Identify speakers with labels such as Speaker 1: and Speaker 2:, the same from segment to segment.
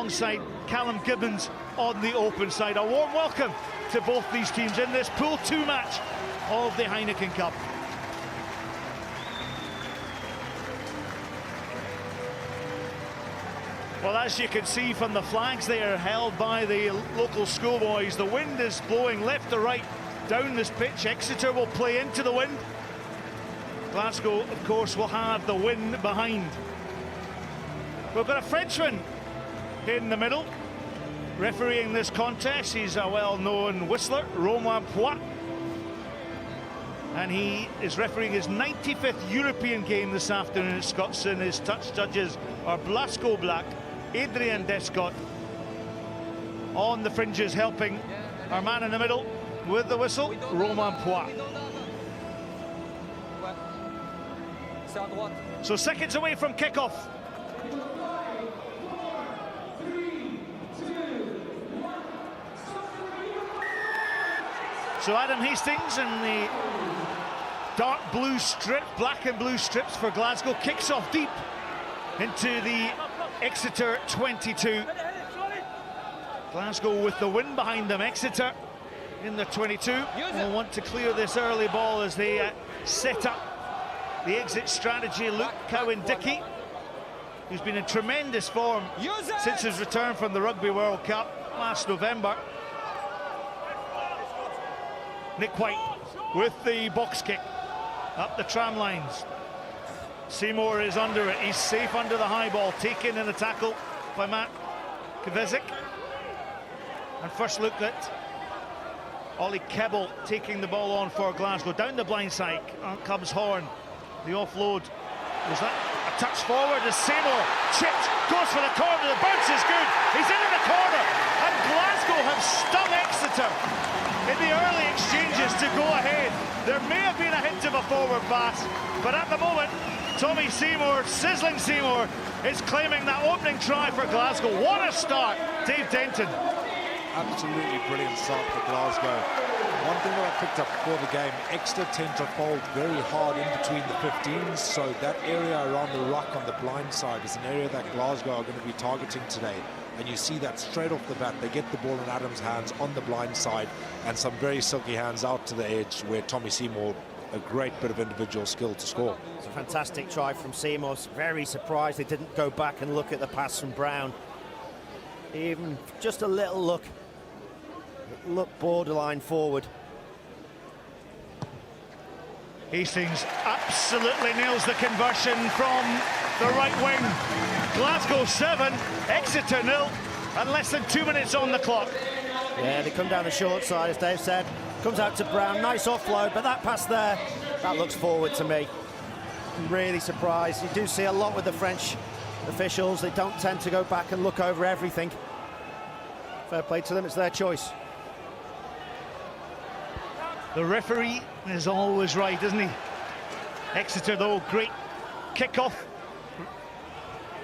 Speaker 1: alongside Callum Gibbons on the open side. A warm welcome to both these teams in this Pool 2 match of the Heineken Cup. Well, as you can see from the flags, they are held by the local schoolboys. The wind is blowing left to right down this pitch. Exeter will play into the wind. Glasgow, of course, will have the wind behind. We've got a Frenchman in the middle refereeing this contest. He's a well-known whistler, Romain Poit, and he is refereeing his 95th European game this afternoon at Scotstoun. His touch judges are Blasco Black, Adrian Descott on the fringes, helping our man in the middle with the whistle, Romain Poit. So seconds away from kickoff. So Adam Hastings in the dark blue strip, black and blue strips for Glasgow, kicks off deep into the Exeter 22. Glasgow with the wind behind them. Exeter in the 22 will want to clear this early ball as they set up the exit strategy. Luke Cowan-Dickey, who's been in tremendous form since his return from the Rugby World Cup last November. Nick White with the box kick up the tram lines. Seymour is under it. He's safe under the high ball, taken in a tackle by Matt Kvesic. And first look at Ollie Kebbell taking the ball on for Glasgow. Down the blind side comes Horn. The offload. Was that a touch forward as Seymour chipped, goes for the corner, the bounce is good. He's into the corner, and Glasgow have stung Exeter in the early exchanges to go ahead. There may have been a hint of a forward pass, but at the moment, Tommy Seymour, sizzling Seymour, is claiming that opening try for Glasgow. What a start, Dave Denton.
Speaker 2: Absolutely brilliant start for Glasgow. One thing that I picked up before the game, Exeter tend to fold very hard in between the 15s, so that area around the ruck on the blind side is an area that Glasgow are going to be targeting today. And you see that straight off the bat. They get the ball in Adams' hands on the blind side, and some very silky hands out to the edge where Tommy Seymour, a great bit of individual skill to score.
Speaker 3: It's a fantastic try from Seymour. Very surprised they didn't go back and look at the pass from Brown. Even just a little look borderline forward.
Speaker 1: Hastings absolutely nails the conversion from the right wing. Glasgow 7, Exeter 0, and less than 2 minutes on the clock.
Speaker 3: Yeah, they come down the short side, as Dave said. Comes out to Brown, nice offload, but that pass there, that looks forward to me. I'm really surprised. You do see a lot with the French officials. They don't tend to go back and look over everything. Fair play to them, it's their choice.
Speaker 1: The referee is always right, isn't he? Exeter, though, great kickoff.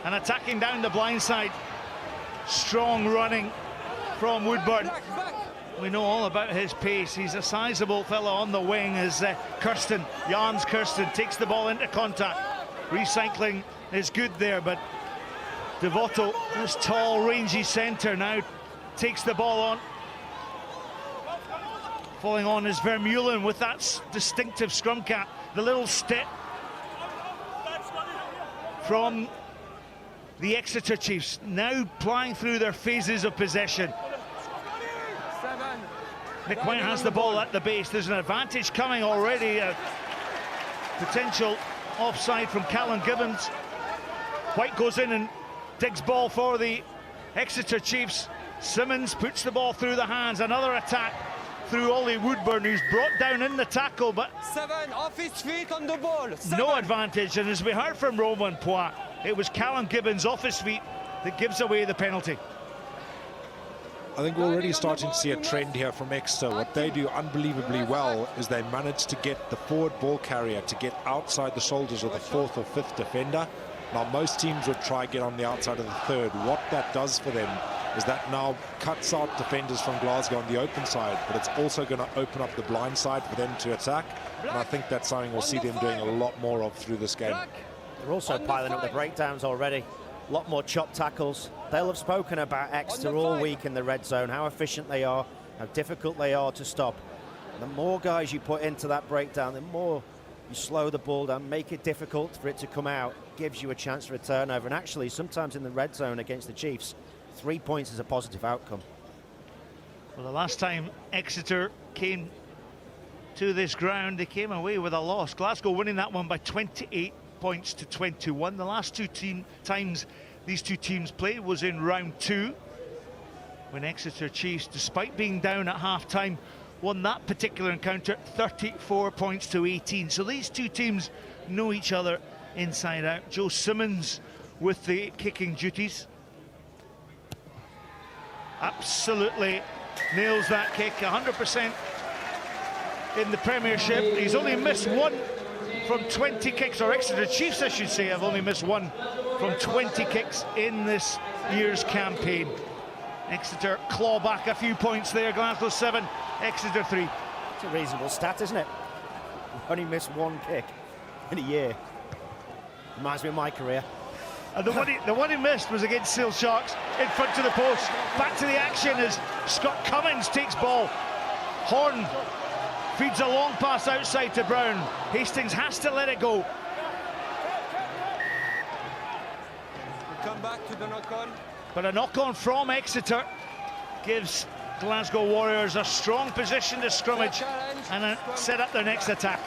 Speaker 1: And attacking down the blind side. Strong running from Woodburn. We know all about his pace. He's a sizable fellow on the wing as Kirsten, Jans Kirsten, takes the ball into contact. Recycling is good there, but Devoto, this tall, rangy centre, now takes the ball on. Falling on is Vermeulen with that distinctive scrum cap, the little step from the Exeter Chiefs, now plying through their phases of possession. Nick White has the ball at the base. There's an advantage coming already. A potential offside from Callum Gibbons. White goes in and digs ball for the Exeter Chiefs. Simmons puts the ball through the hands. Another attack through Ollie Woodburn, who's brought down in the tackle, but
Speaker 4: 7 off his feet on the ball. 7.
Speaker 1: No advantage. And as we heard from Romain Poit, it was Callum Gibbons off his feet that gives away the penalty.
Speaker 2: I think we're already starting to see a trend here from Exeter. What they do unbelievably well is they manage to get the forward ball carrier to get outside the shoulders of the 4th or 5th defender. Now, most teams would try get on the outside of the 3rd. What that does for them is that now cuts out defenders from Glasgow on the open side, but it's also going to open up the blind side for them to attack. And I think that's something we'll see them doing a lot more of through this game.
Speaker 3: They're also piling up the breakdowns already. A lot more chop tackles. They'll have spoken about Exeter all week in the red zone, how efficient they are, how difficult they are to stop. The more guys you put into that breakdown, the more you slow the ball down, make it difficult for it to come out, gives you a chance for a turnover. And actually, sometimes in the red zone against the Chiefs, 3 points is a positive outcome.
Speaker 1: Well, the last time Exeter came to this ground, they came away with a loss. Glasgow winning that one by 28 points to 21. The last times these two teams played was in round 2, when Exeter Chiefs, despite being down at half-time, won that particular encounter 34 points to 18. So these two teams know each other inside out. Joe Simmons with the kicking duties. Absolutely nails that kick, 100% in the Premiership. He's only missed one from 20 kicks, or Exeter Chiefs, I should say, have only missed one from 20 kicks in this year's campaign. Exeter claw back a few points there. Glasgow 7, Exeter 3.
Speaker 3: It's a reasonable stat, isn't it? Only missed one kick in a year. Reminds me of my career.
Speaker 1: And the one he missed was against Sale Sharks, in front of the post. Back to the action as Scott Cummins takes ball. Horn feeds a long pass outside to Brown. Hastings has to let it go.
Speaker 4: We come back to the knock-on.
Speaker 1: But a knock-on from Exeter gives Glasgow Warriors a strong position to scrummage and set up their next attack.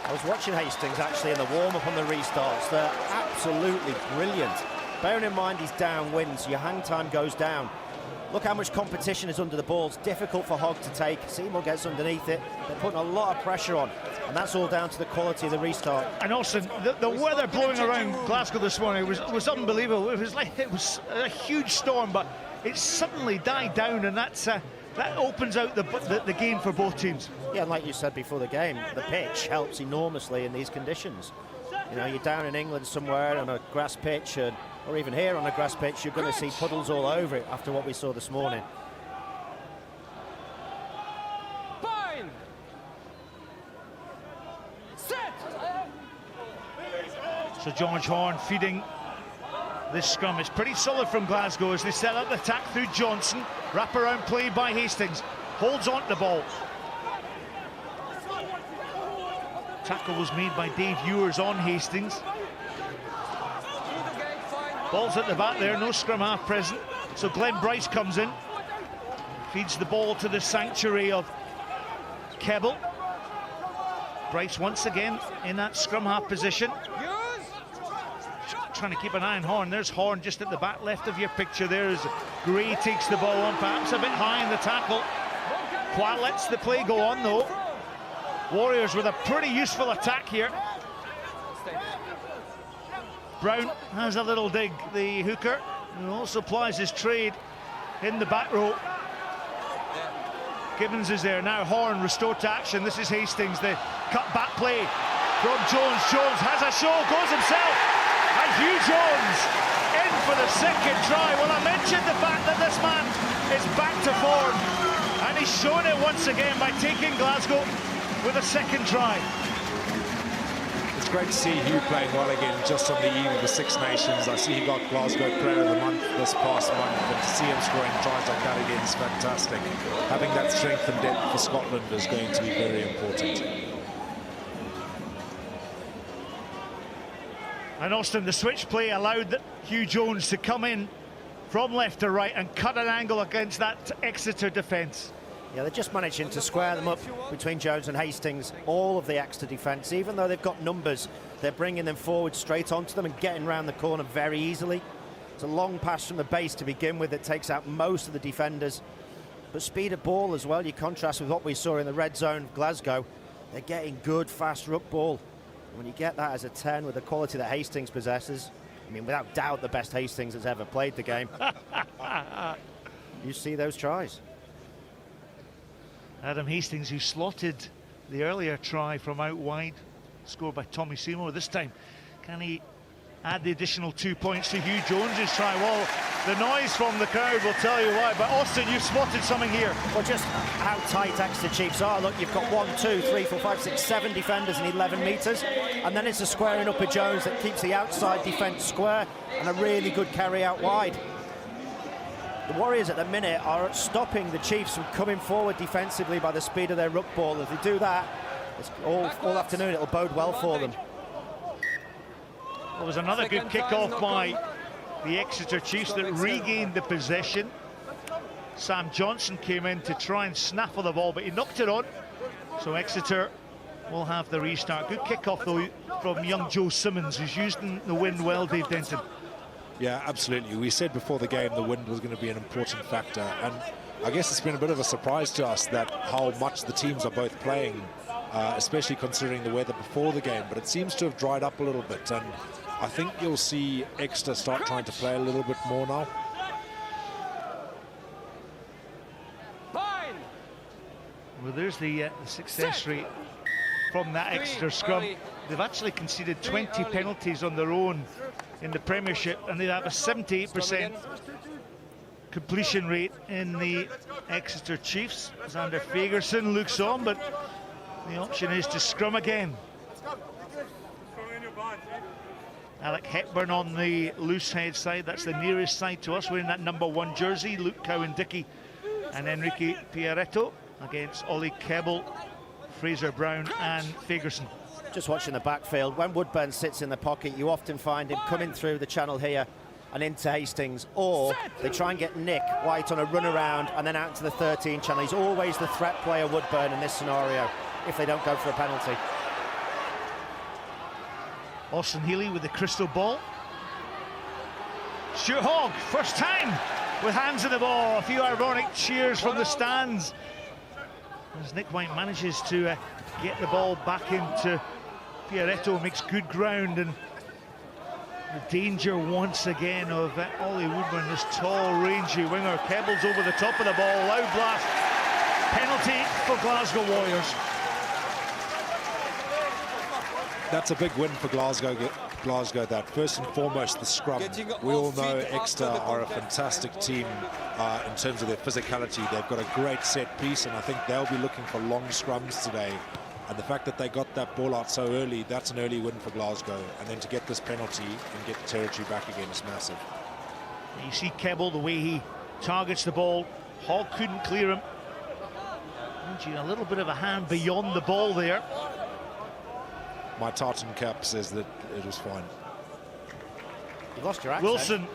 Speaker 3: I was watching Hastings actually in the warm-up on the restarts. They're absolutely brilliant. Bearing in mind he's downwind, so your hang time goes down. Look how much competition is under the ball. It's difficult for Hogg to take. Seymour gets underneath it. They're putting a lot of pressure on, and that's all down to the quality of the restart.
Speaker 1: And also, the weather blowing around Glasgow this morning was unbelievable. It was a huge storm, but it suddenly died down, and that opens out the game for both teams.
Speaker 3: Yeah, and like you said before the game, the pitch helps enormously in these conditions. You know, you're down in England somewhere on a grass pitch, or even here on a grass pitch, you're going to see puddles all over it after what we saw this morning.
Speaker 4: Fine. Set.
Speaker 1: So George Horn feeding this scrum. It's pretty solid from Glasgow as they set up the attack through Johnson. Wrap-around play by Hastings. Holds on to the ball. Tackle was made by Dave Ewers on Hastings. Ball's at the back there, no scrum half present. So Glenn Bryce comes in. Feeds the ball to the sanctuary of Kebble. Bryce once again in that scrum half position. Trying to keep an eye on Horn. There's Horn just at the back left of your picture there as Gray takes the ball on, perhaps a bit high in the tackle. Qua lets the play go on though. Warriors with a pretty useful attack here. Brown has a little dig, the hooker, who also plies his trade in the back row. Gibbons is there now. Horn restored to action. This is Hastings. The cut back play from Jones. Jones has a show, goes himself, and Hugh Jones in for the second try. Well, I mentioned the fact that this man is back to form, and he's shown it once again by taking Glasgow with a second try.
Speaker 2: It's great to see Hugh playing well again just on the eve of the Six Nations. I see he got Glasgow Player of the Month this past month, and to see him scoring tries like that again is fantastic. Having that strength and depth for Scotland is going to be very important.
Speaker 1: And Austin, the switch play allowed Hugh Jones to come in from left to right and cut an angle against that Exeter defence.
Speaker 3: Yeah, they're just managing to square them up between Jones and Hastings, all of the Exeter defence. Even though they've got numbers, they're bringing them forward straight onto them and getting round the corner very easily. It's a long pass from the base to begin with that takes out most of the defenders. But speed of ball as well, you contrast with what we saw in the red zone of Glasgow. They're getting good, fast ruck ball. When you get that as a 10 with the quality that Hastings possesses, I mean, without doubt the best Hastings has ever played the game. You see those tries.
Speaker 1: Adam Hastings, who slotted the earlier try from out wide, scored by Tommy Seymour. This time, can he add the additional 2 points to Hugh Jones's try. Well, the noise from the crowd will tell you why. But Austin, you've spotted something here.
Speaker 3: Well, just how tight Exeter Chiefs are. Look, you've got 1, 2, 3, 4, 5, 6, 7 defenders in 11 metres, and then it's a squaring up of Jones that keeps the outside defence square, and a really good carry out wide. The Warriors at the minute are stopping the Chiefs from coming forward defensively by the speed of their ruck ball. If they do that, it's all afternoon, it'll bode well for them.
Speaker 1: There was another good kick-off by the Exeter Chiefs that regained the possession. Sam Johnson came in to try and snaffle the ball, but he knocked it on. So Exeter will have the restart. Good kick-off, though, from young Joe Simmons, who's using the wind well, Dave Denton.
Speaker 2: Yeah, absolutely. We said before the game the wind was going to be an important factor, and I guess it's been a bit of a surprise to us that how much the teams are both playing, especially considering the weather before the game, but it seems to have dried up a little bit, and I think you'll see Exeter start trying to play a little bit more now.
Speaker 1: Well, there's the success rate from that Exeter scrum. They've actually conceded 20 penalties on their own in the Premiership, and they have a 78% completion rate in the Exeter Chiefs. Xander Fagerson looks on, but the option is to scrum again. Alec Hepburn on the loose head side, that's the nearest side to us, wearing that #1 jersey. Luke Cowan-Dickey and Enrique Pierretto against Ollie Keble, Fraser Brown and Fagerson.
Speaker 3: Just watching the backfield, when Woodburn sits in the pocket, you often find him coming through the channel here and into Hastings, or they try and get Nick White on a run around and then out to the 13 channel. He's always the threat player, Woodburn, in this scenario, if they don't go for a penalty.
Speaker 1: Austin Healy with the crystal ball. Stuart Hogg, first time with hands in the ball. A few ironic cheers from the stands as Nick White manages to get the ball back into Pierretto, makes good ground, and the danger once again of Ollie Woodburn, this tall, rangy winger. Kebbles over the top of the ball, loud blast, penalty for Glasgow Warriors.
Speaker 2: That's a big win for Glasgow, that first and foremost the scrum. We all know Exeter are a fantastic team in terms of their physicality. They've got a great set piece, and I think they'll be looking for long scrums today. And the fact that they got that ball out so early, that's an early win for Glasgow. And then to get this penalty and get the territory back again is massive.
Speaker 1: You see Keble, the way he targets the ball. Hogg couldn't clear him. A little bit of a hand beyond the ball there.
Speaker 2: My tartan cap says that it was fine.
Speaker 3: You've lost your accent.
Speaker 1: Wilson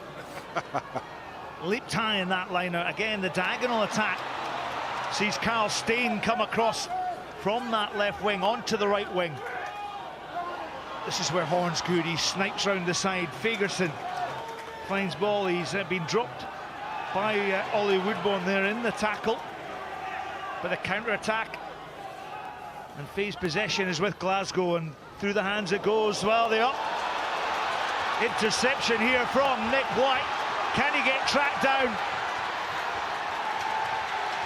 Speaker 1: leaped high in that liner. Again, the diagonal attack sees Carl Steyn come across from that left wing onto the right wing. This is where Horn's good. He snipes round the side. Fagerson finds ball. He's been dropped by Ollie Woodburn there in the tackle. But the counter-attack and phase possession is with Glasgow, and through the hands it goes. Well, the interception here from Nick White. Can he get tracked down?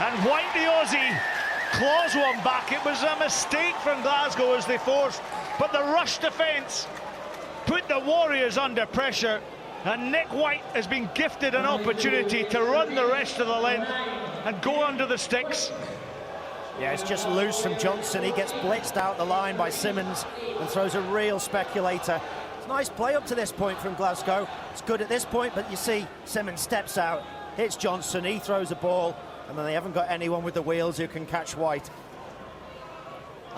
Speaker 1: And White, the Aussie, claws one back. It was a mistake from Glasgow as they forced, but the rush defence put the Warriors under pressure, and Nick White has been gifted an opportunity to run the rest of the length and go under the sticks.
Speaker 3: Yeah, it's just loose from Johnson. He gets blitzed out the line by Simmons and throws a real speculator. It's a nice play up to this point from Glasgow. It's good at this point, but you see Simmons steps out, hits Johnson, he throws a ball, and then they haven't got anyone with the wheels who can catch White.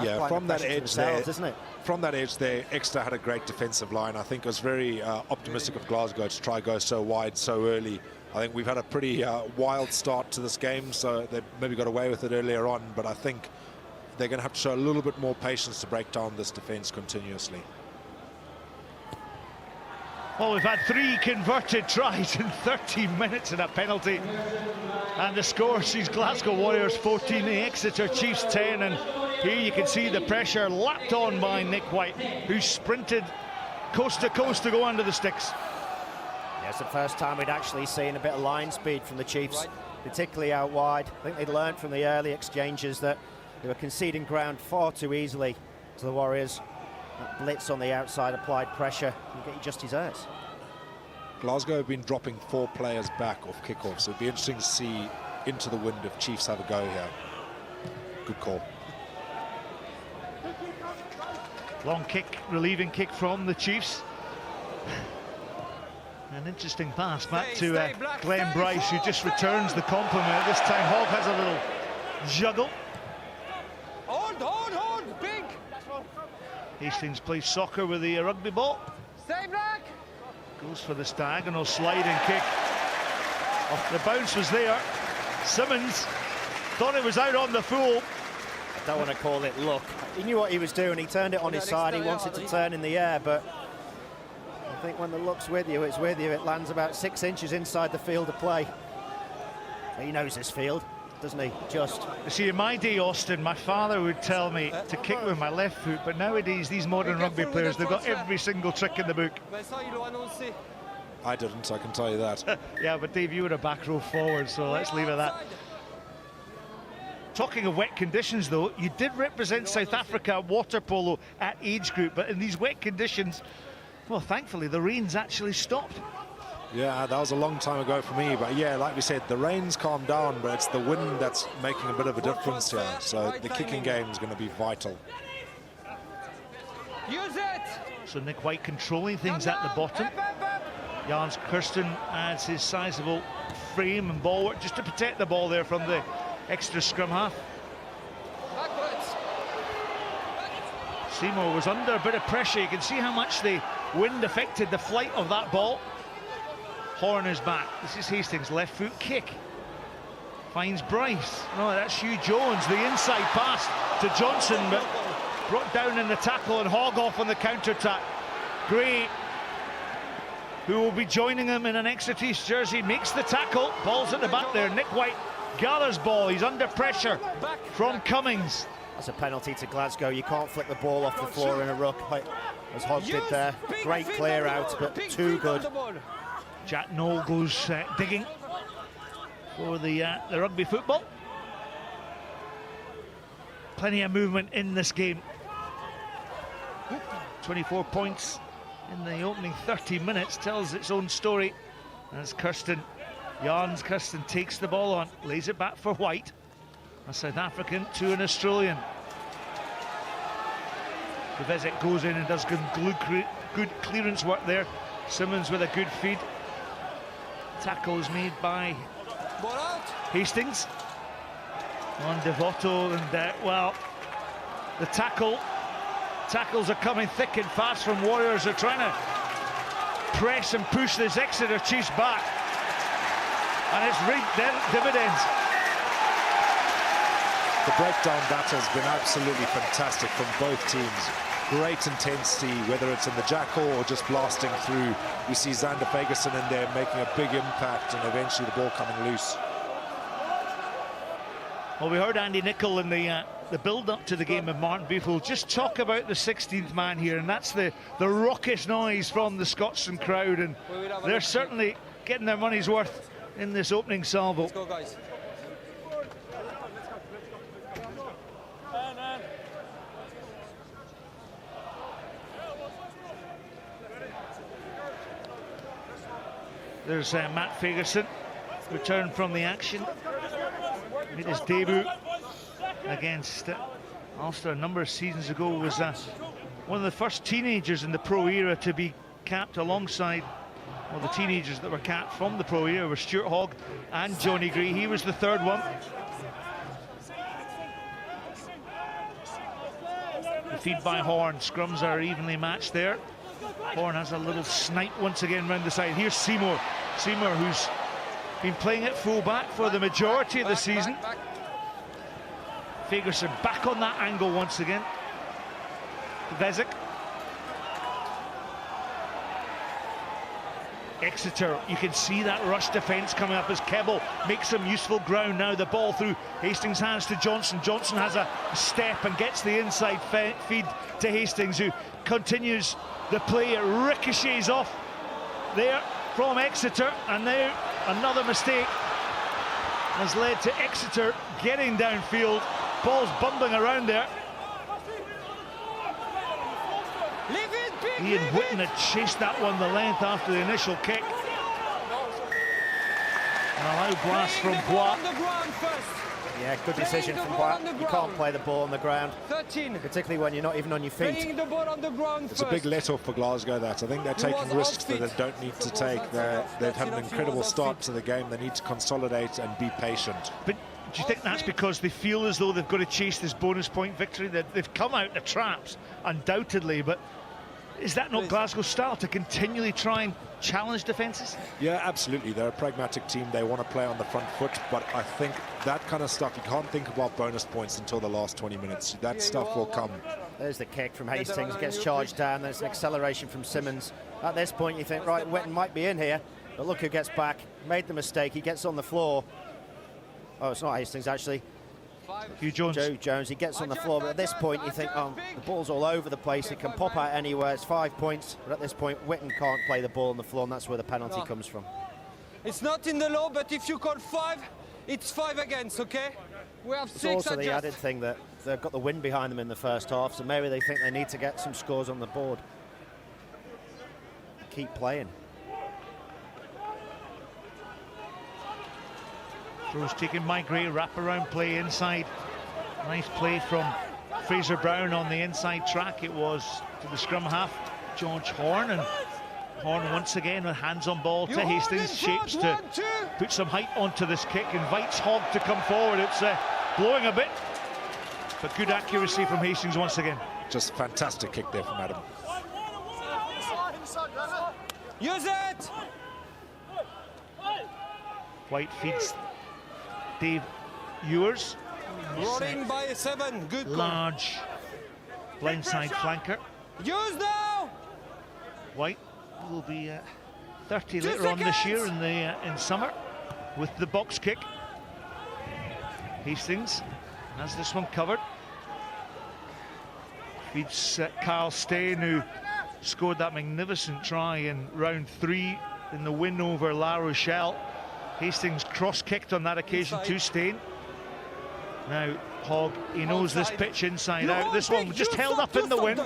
Speaker 2: Yeah, from that edge there,
Speaker 3: isn't it?
Speaker 2: From that edge there, Exeter had a great defensive line. I think it was very optimistic of Glasgow to try go so wide so early. I think we've had a pretty wild start to this game, so they maybe got away with it earlier on, but I think they're going to have to show a little bit more patience to break down this defence continuously.
Speaker 1: Well, we've had 3 converted tries in 30 minutes and a penalty. And the score sees Glasgow Warriors 14, the Exeter Chiefs 10. And here you can see the pressure lapped on by Nick White, who sprinted coast to coast to go under the sticks.
Speaker 3: Yeah, it's the first time we'd actually seen a bit of line speed from the Chiefs, particularly out wide. I think they'd learned from the early exchanges that they were conceding ground far too easily to the Warriors. That blitz on the outside, applied pressure, and get you just his airs.
Speaker 2: Glasgow have been dropping 4 players back off kickoffs. So it'd be interesting to see into the wind if Chiefs have a go here. Good call.
Speaker 1: Long kick, relieving kick from the Chiefs. An interesting pass back to Glenn Bryce, who just returns the compliment. This time Hogg has a little juggle.
Speaker 4: Hold, big!
Speaker 1: Hastings plays soccer with the rugby ball.
Speaker 4: Stay back!
Speaker 1: Goes for this diagonal sliding kick. Oh, the bounce was there. Simmons thought it was out on the full.
Speaker 3: I don't want to call it luck. He knew what he was doing. He turned it on his side. He wanted to turn in the air, but I think when the luck's with you, it's with you. It lands about 6 inches inside the field of play. He knows this field, doesn't he? Just.
Speaker 1: You see, in my day, Austin, my father would tell me to kick with my left foot, but nowadays, these modern rugby players, they've got every single trick in the book.
Speaker 2: I didn't, I can tell you that.
Speaker 1: Yeah, but Dave, you were a back row forward, so let's leave it at that. Talking of wet conditions, though, you did represent South Africa at water polo at age group, but in these wet conditions, well, thankfully, the rain's actually stopped.
Speaker 2: Yeah, that was a long time ago for me, but yeah, like we said, the rain's calmed down, but it's the wind that's making a bit of a difference here. So the kicking game is going to be vital.
Speaker 4: Use it!
Speaker 1: So Nick White controlling things at the bottom. Jans Kirsten adds his sizable frame and ball work just to protect the ball there from the Exeter scrum half.
Speaker 4: Backwards!
Speaker 1: Seymour was under a bit of pressure. You can see how much the wind affected the flight of that ball. Horn is back. This is Hastings' left foot kick. Finds Bryce. No, that's Hugh Jones. The inside pass to Johnson, but brought down in the tackle, and Hogg off on the counter-attack. Gray, who will be joining him in an Exeter Chiefs jersey, makes the tackle. Ball's at the back there. Nick White gathers ball. He's under pressure from Cummings.
Speaker 3: That's a penalty to Glasgow. You can't flick the ball off the floor in a ruck, as Hogg did there. Great clear out, but too good.
Speaker 1: Jack Noel goes digging for the rugby football. Plenty of movement in this game. 24 points in the opening 30 minutes tells its own story. As Jans Kirsten takes the ball on, lays it back for White. A South African to an Australian. Kovezic goes in and does good clearance work there. Simmons with a good feed. Tackle is made by Hastings on Devoto, and well, the tackles are coming thick and fast from Warriors. They're trying to press and push this Exeter Chiefs back, and it's reaped dividends.
Speaker 2: The breakdown battle has been absolutely fantastic from both teams. Great intensity, whether it's in the jackal or just blasting through. We see Xander Fagerson in there making a big impact, and eventually the ball coming loose.
Speaker 1: Well, we heard Andy Nicol in the build-up to the game of Martin Beefle just talk about the 16th man here, and that's the raucous noise from the Scotsman crowd, and they're certainly getting their money's worth in this opening salvo.
Speaker 4: Let's go, guys.
Speaker 1: There's Matt Fagerson, returned from the action. Made his debut against Ulster a number of seasons ago. Was one of the first teenagers in the pro era to be capped alongside, well, the teenagers that were capped from the pro era were Stuart Hogg and Johnny Gray. He was the third one. The feed by Horn. Scrums are evenly matched there. Horn has a little snipe once again round the side. Here's Seymour. Seymour, who's been playing at full-back for the majority of the season. Fagerson back on that angle once again. Kovezic. Exeter, you can see that rush defence coming up as Keble makes some useful ground. Now the ball through Hastings' hands to Johnson. Johnson has a step and gets the inside feed to Hastings, who continues the play. It ricochets off there from Exeter, and now another mistake has led to Exeter getting downfield. Ball's bumbling around there. Ian Whitten had chased that one the length after the initial kick. A loud blast from Bois.
Speaker 3: Yeah, good decision from Bois. You can't play the ball on the ground,
Speaker 4: 13.
Speaker 3: particularly when you're not even on your feet.
Speaker 4: Bringing the ball on the ground
Speaker 2: It's a big let-off for Glasgow, that. I think they're taking risks that they don't need to take. They've had an incredible start to the game. They need to consolidate and be patient.
Speaker 1: But do you think that's because they feel as though they've got to chase this bonus point victory? They've come out the traps, undoubtedly, but is that not Glasgow's style, to continually try and challenge defences?
Speaker 2: Yeah, absolutely. They're a pragmatic team. They want to play on the front foot, but I think that kind of stuff, you can't think about bonus points until the last 20 minutes. That stuff will come.
Speaker 3: There's the kick from Hastings, gets charged down. There's an acceleration from Simmons. At this point, you think, right, Whitten might be in here, but look who gets back. Made the mistake. He gets on the floor. Oh, it's not Hastings, actually.
Speaker 1: Hugh Jones.
Speaker 3: Joe Jones, he gets on the floor, but at this point you think, oh, the ball's all over the place, it can pop out anywhere. It's 5 points, but at this point Whitten can't play the ball on the floor, and that's where the penalty comes from.
Speaker 4: It's not in the law, but if you call 5, it's 5 against, okay? We have
Speaker 3: It's
Speaker 4: 6
Speaker 3: also the
Speaker 4: adjust.
Speaker 3: added thing that they've got the wind behind them in the first half, so maybe they think they need to get some scores on the board. Keep playing.
Speaker 1: Throws taken by Gray, wrap-around play inside. Nice play from Fraser Brown on the inside track. It was to the scrum half, George Horn, and Horn once again with hands on ball to Hastings, shapes to put some height onto this kick, invites Hogg to come forward. It's blowing a bit, but good accuracy from Hastings once again.
Speaker 2: Just fantastic kick there from Adam.
Speaker 4: Use it!
Speaker 1: White feeds Dave Ewers.
Speaker 4: Rolling by 7, good call.
Speaker 1: Large blindside flanker.
Speaker 4: Use now!
Speaker 1: White will be 30
Speaker 4: 2
Speaker 1: later on this year
Speaker 4: seconds.
Speaker 1: in summer with the box kick. Hastings has this one covered. Feeds Carl Steyn, who scored that magnificent try in round 3 in the win over La Rochelle. Hastings cross-kicked on that occasion to Steyn. Now Hogg, he knows this pitch inside out. This one just held up in the wind,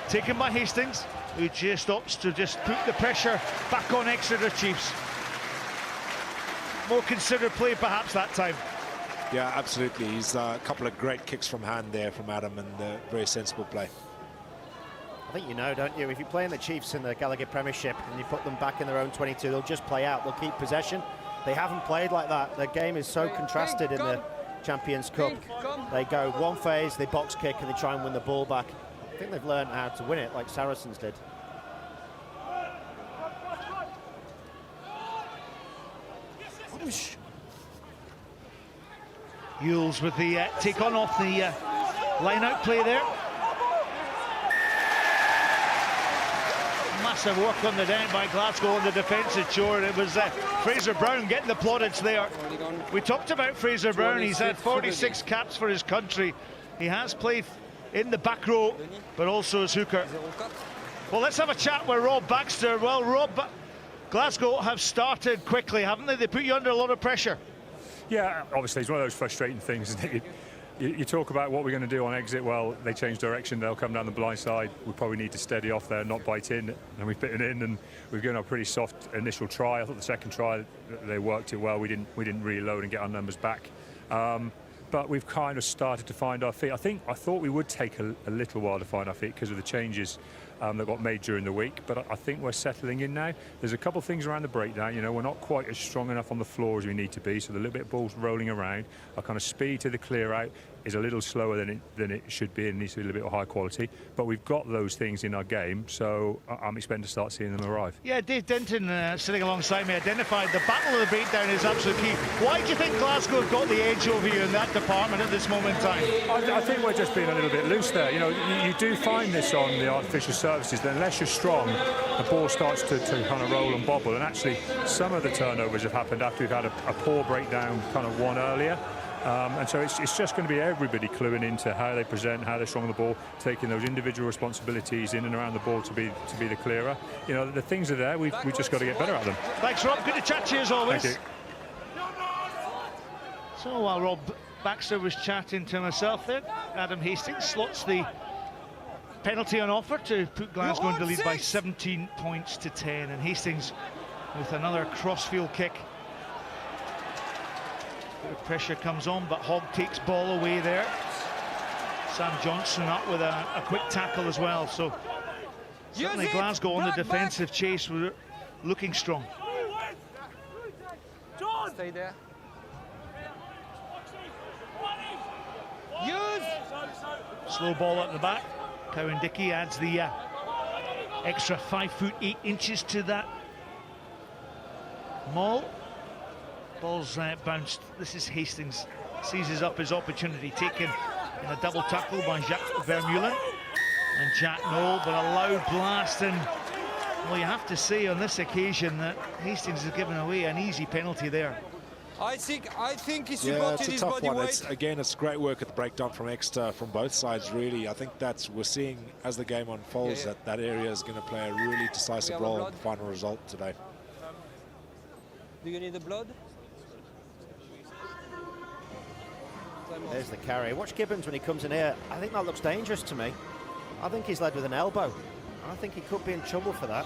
Speaker 1: taken by Hastings, who just opts to just put the pressure back on Exeter Chiefs. More considered play perhaps that time.
Speaker 2: Yeah, absolutely. He's a couple of great kicks from hand there from Adam, and very sensible play.
Speaker 3: I think you know, don't you? If you're playing the Chiefs in the Gallagher Premiership and you put them back in their own 22, they'll just play out, they'll keep possession. They haven't played like that. Their game is so contrasted in the Champions Cup. They go one phase, they box kick, and they try and win the ball back. I think they've learned how to win it like Saracens did.
Speaker 1: Yules with the take on off the line-out play there. Massive work on the deck by Glasgow on the defensive chore. It was Fraser Brown getting the plaudits there. We talked about Fraser Brown. He's had 46 caps for his country. He has played in the back row, but also as hooker. Well, let's have a chat with Rob Baxter. Well, Rob, Glasgow have started quickly, haven't they? They put you under a lot of pressure.
Speaker 5: Yeah, obviously it's one of those frustrating things, isn't it? You talk about what we're going to do on exit. Well, they change direction, they'll come down the blind side. We probably need to steady off there, not bite in, and we've bitten in, and we've given a pretty soft initial try. I thought the second try they worked it well. We didn't reload and get our numbers back, but we've kind of started to find our feet. I thought we would take a little while to find our feet because of the changes that got made during the week, but I think we're settling in now. There's a couple of things around the breakdown. You know, we're not quite as strong enough on the floor as we need to be, so the little bit of balls rolling around. Our kind of speed to the clear out is a little slower than it should be, and needs to be a little bit of high quality. But we've got those things in our game, so I'm expecting to start seeing them arrive.
Speaker 1: Yeah, Dave Denton, sitting alongside me, identified the battle of the breakdown is absolute key. Why do you think Glasgow have got the edge over you in that department at this moment in time?
Speaker 5: I think we're just being a little bit loose there. You know, you do find this on the artificial surfaces, that unless you're strong, the ball starts to kind of roll and bobble. And actually, some of the turnovers have happened after we've had a poor breakdown, kind of one earlier. And so it's just going to be everybody cluing into how they present, how they're strong on the ball, taking those individual responsibilities in and around the ball to be the clearer. You know, the things are there. We've just got to get better at them.
Speaker 1: Thanks, Rob. Good to chat to you as always.
Speaker 5: Thank you.
Speaker 1: So while Rob Baxter was chatting to myself there, Adam Hastings slots the penalty on offer to put Glasgow into lead by 17 points to 10, and Hastings with another crossfield kick. Bit of pressure comes on, but Hogg takes ball away there. Sam Johnson up with a quick tackle as well, so certainly Glasgow on the defensive chase were looking strong.
Speaker 4: Stay there. Use!
Speaker 1: Slow ball at the back. Cowan-Dickey adds the extra 5 foot 8 inches to that maul. Ball's bounced. This is Hastings. Seizes up his opportunity, taken in a double tackle by Jacques Vermeulen. And Jack Noel, but a loud blast. And well, you have to say on this occasion that Hastings has given away an easy penalty there.
Speaker 4: I think he
Speaker 2: Yeah,
Speaker 4: supported
Speaker 2: it's a
Speaker 4: his
Speaker 2: tough
Speaker 4: body
Speaker 2: one.
Speaker 4: weight.
Speaker 2: It's great work at the breakdown from Exeter from both sides, really. I think that's we're seeing as the game unfolds that area is going to play a really decisive role in the final result today.
Speaker 4: Do you need the blood?
Speaker 3: There's the carry. Watch Gibbons when he comes in here. I think that looks dangerous to me. I think he's led with an elbow. I think he could be in trouble for that.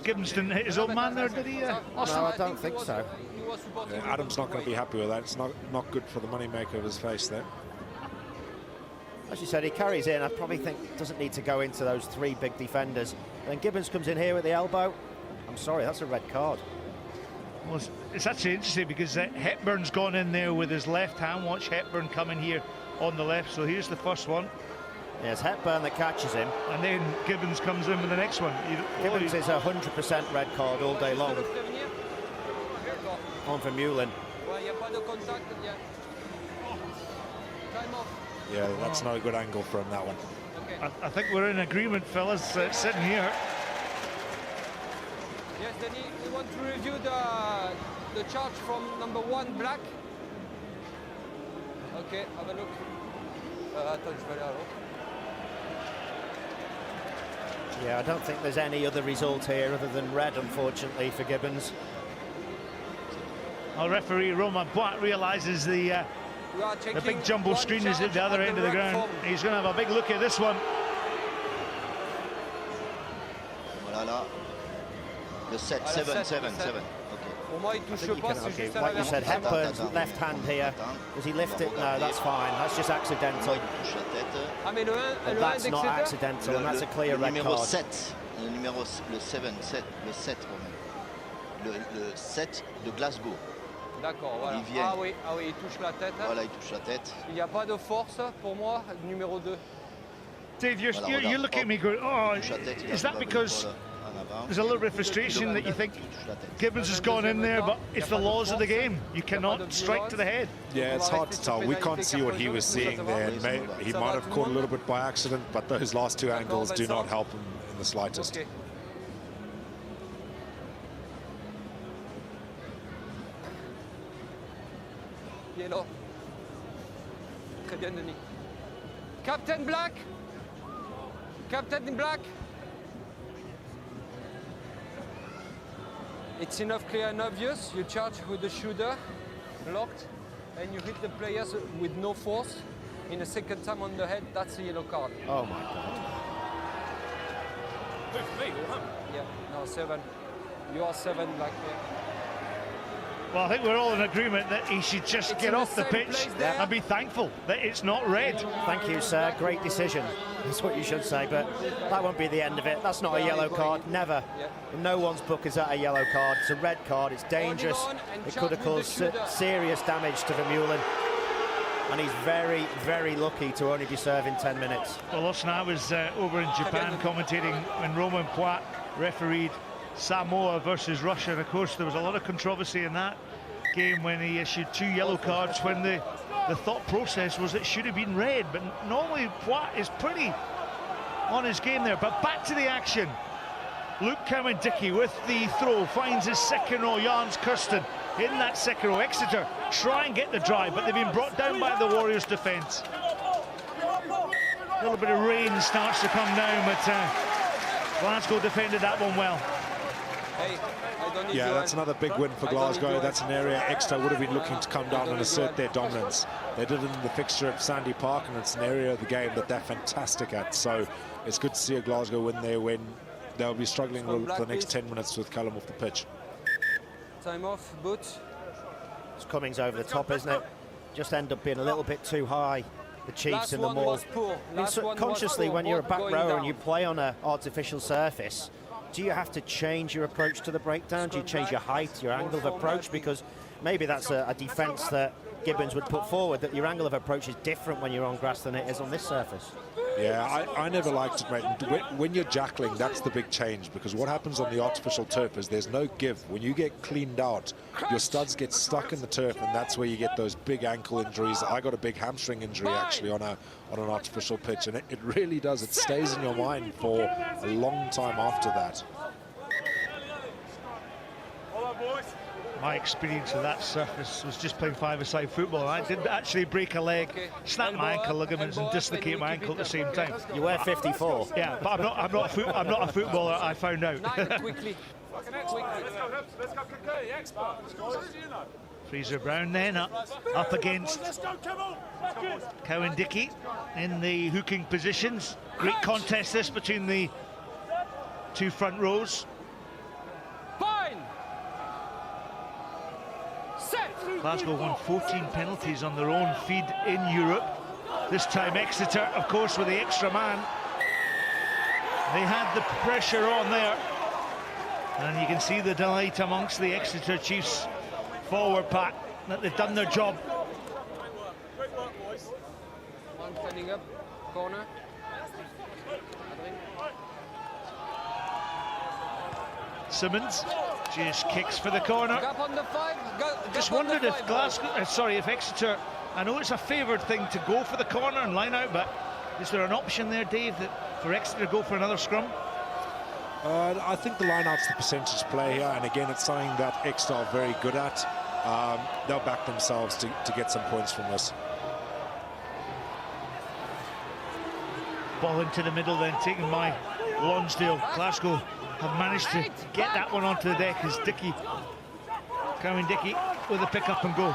Speaker 1: Gibbons didn't hit his own man there, did he?
Speaker 3: No, I don't think so.
Speaker 2: Yeah, Adam's not going to be happy with that. It's not good for the moneymaker of his face there.
Speaker 3: As you said, he carries in. I probably think doesn't need to go into those 3 big defenders. Then Gibbons comes in here with the elbow. I'm sorry, that's a red card.
Speaker 1: Well, it's actually interesting because Hepburn's gone in there with his left hand. Watch Hepburn come in here on the left. So here's the first one.
Speaker 3: Yeah, it's Hepburn that catches him.
Speaker 1: And then Gibbons comes in with the next one.
Speaker 3: Gibbons is 100% red card all day long. On Vermeulen.
Speaker 2: Yeah, that's not a good angle from that one.
Speaker 1: I think we're in agreement, fellas, sitting here.
Speaker 4: Yes, then you want to review the charge from number 1, black? Okay, have a look. Attends, je vais aller à l'autre.
Speaker 3: Yeah, I don't think there's any other result here other than red, unfortunately, for Gibbons.
Speaker 1: Our referee, Romain Boit, realises the big jumbo screen is at the other end of the ground. He's going to have a big look at this one.
Speaker 6: Voilà, là. Le 7, 7, 7, 7.
Speaker 4: Pour moi, il touche pas, c'est juste à
Speaker 3: Like you said,
Speaker 4: l'avant.
Speaker 3: Hepburn's left hand here. Does he lift it? No, that's fine. That's just accidental.
Speaker 4: Ah, mais le 1,
Speaker 3: But
Speaker 4: le 1
Speaker 3: that's not
Speaker 4: d'Exeter.
Speaker 3: accidental, and that's a clear red
Speaker 6: numéro
Speaker 3: card.
Speaker 6: 7. Le numéro le 7, le 7 Romain. Le 7 de Glasgow.
Speaker 4: D'accord, voilà.
Speaker 6: Olivier.
Speaker 4: Ah oui, il touche la tête. Hein.
Speaker 6: Voilà, il touche la tête.
Speaker 4: Il n'y a pas de force pour moi, numéro 2.
Speaker 1: Dave, you're looking at me going, oh, is that because there's a little bit of frustration that you think Gibbons has gone in there, but it's the laws of the game. You cannot strike to the head.
Speaker 2: Yeah, it's hard to tell. We can't see what he was seeing there. He might have caught a little bit by accident, but those last 2 angles do not help him in the slightest.
Speaker 4: Okay. Yellow. Très bien, Denis. Captain Black. Captain in Black. It's enough clear and obvious. You charge with the shoulder, blocked, and you hit the players with no force. In a second time on the head, that's a yellow card.
Speaker 3: Oh my God.
Speaker 4: Yeah, no, 7. You are 7, Black. Yeah.
Speaker 1: Well, I think we're all in agreement that he should just
Speaker 4: It's
Speaker 1: get
Speaker 4: in
Speaker 1: off
Speaker 4: the
Speaker 1: the
Speaker 4: same
Speaker 1: pitch
Speaker 4: place there.
Speaker 1: and be thankful that it's not red.
Speaker 3: Thank you, sir. Great decision. That's what you should say, but that won't be the end of it. That's not a yellow card. Never. In no one's book is that a yellow card. It's a red card. It's dangerous. It could have caused serious damage to Vermeulen. And he's very, very lucky to only be serving 10 minutes.
Speaker 1: Well, listen, I was over in Japan commentating when Romain Boit refereed Samoa versus Russia. And of course, there was a lot of controversy in that game when he issued 2 yellow cards when the thought process was it should have been red. But normally, Boit is pretty on his game there. But back to the action. Luke Cowan-Dickey with the throw finds his second row. Jans Kirsten in that second row. Exeter try and get the drive, but they've been brought down by the Warriors' defence. A little bit of rain starts to come down, but Glasgow defended that one well.
Speaker 4: Hey, I don't need
Speaker 2: Yeah,
Speaker 4: your
Speaker 2: that's
Speaker 4: help.
Speaker 2: another big win for
Speaker 4: I don't need
Speaker 2: Glasgow.
Speaker 4: your
Speaker 2: That's an area Exeter would have been looking to come down
Speaker 4: don't
Speaker 2: and
Speaker 4: need
Speaker 2: assert
Speaker 4: your
Speaker 2: their dominance. They did it in the fixture at Sandy Park, and it's an area of the game that they're fantastic at. So it's good to see a Glasgow win there when they'll be struggling
Speaker 4: From
Speaker 2: for the next
Speaker 4: Black,
Speaker 2: 10 minutes with Callum off the pitch.
Speaker 4: Time off, boots.
Speaker 3: It's Cummings over the top, isn't it? Just end up being a little bit too high. The Chiefs
Speaker 4: Last
Speaker 3: in the
Speaker 4: one
Speaker 3: maul.
Speaker 4: was poor.
Speaker 3: I mean,
Speaker 4: Last one was
Speaker 3: consciously,
Speaker 4: poor.
Speaker 3: when you're a
Speaker 4: Both
Speaker 3: back
Speaker 4: going
Speaker 3: rower
Speaker 4: down.
Speaker 3: and you play on an artificial surface, do you have to change your approach to the breakdown? Do you change your height, your angle of approach? Because maybe that's a defence that Gibbons would put forward, that your angle of approach is different when you're on grass than it is on this surface.
Speaker 2: Yeah, I never liked it, mate. When you're jackling, that's the big change, because what happens on the artificial turf is there's no give. When you get cleaned out, your studs get stuck in the turf, and that's where you get those big ankle injuries. I got a big hamstring injury actually on an artificial pitch, and it really does. It stays in your mind for a long time after that.
Speaker 1: My experience of that surface was just playing five-a-side football. I did actually break a leg, snap my ankle ligaments, and dislocate my ankle at the same time.
Speaker 3: You wear 54.
Speaker 1: Yeah, but I'm not a footballer. I found out.
Speaker 4: Nine, quickly.
Speaker 1: Fraser Brown then up against Cowan Dickey in the hooking positions. Great contest this between the two front rows.
Speaker 4: Fine. Set.
Speaker 1: Glasgow won 14 penalties on their own feed in Europe. This time Exeter, of course, with the extra man. They had the pressure on there. And you can see the delight amongst the Exeter Chiefs forward pack that they've done their job.
Speaker 4: One standing up. Corner.
Speaker 1: Simmons just kicks for the corner.
Speaker 4: Gap on the 5.
Speaker 1: Just wondered if if Exeter, I know it's a favoured thing to go for the corner and line out, but is there an option there, Dave, that for Exeter to go for another scrum?
Speaker 2: I think the line-out's the percentage play here, and again, it's something that Exeter are very good at. They'll back themselves to get some points from this.
Speaker 1: Ball into the middle then, taken by Lonsdale. Glasgow have managed to get that one onto the deck as Cowan Dickey with a pick up and go.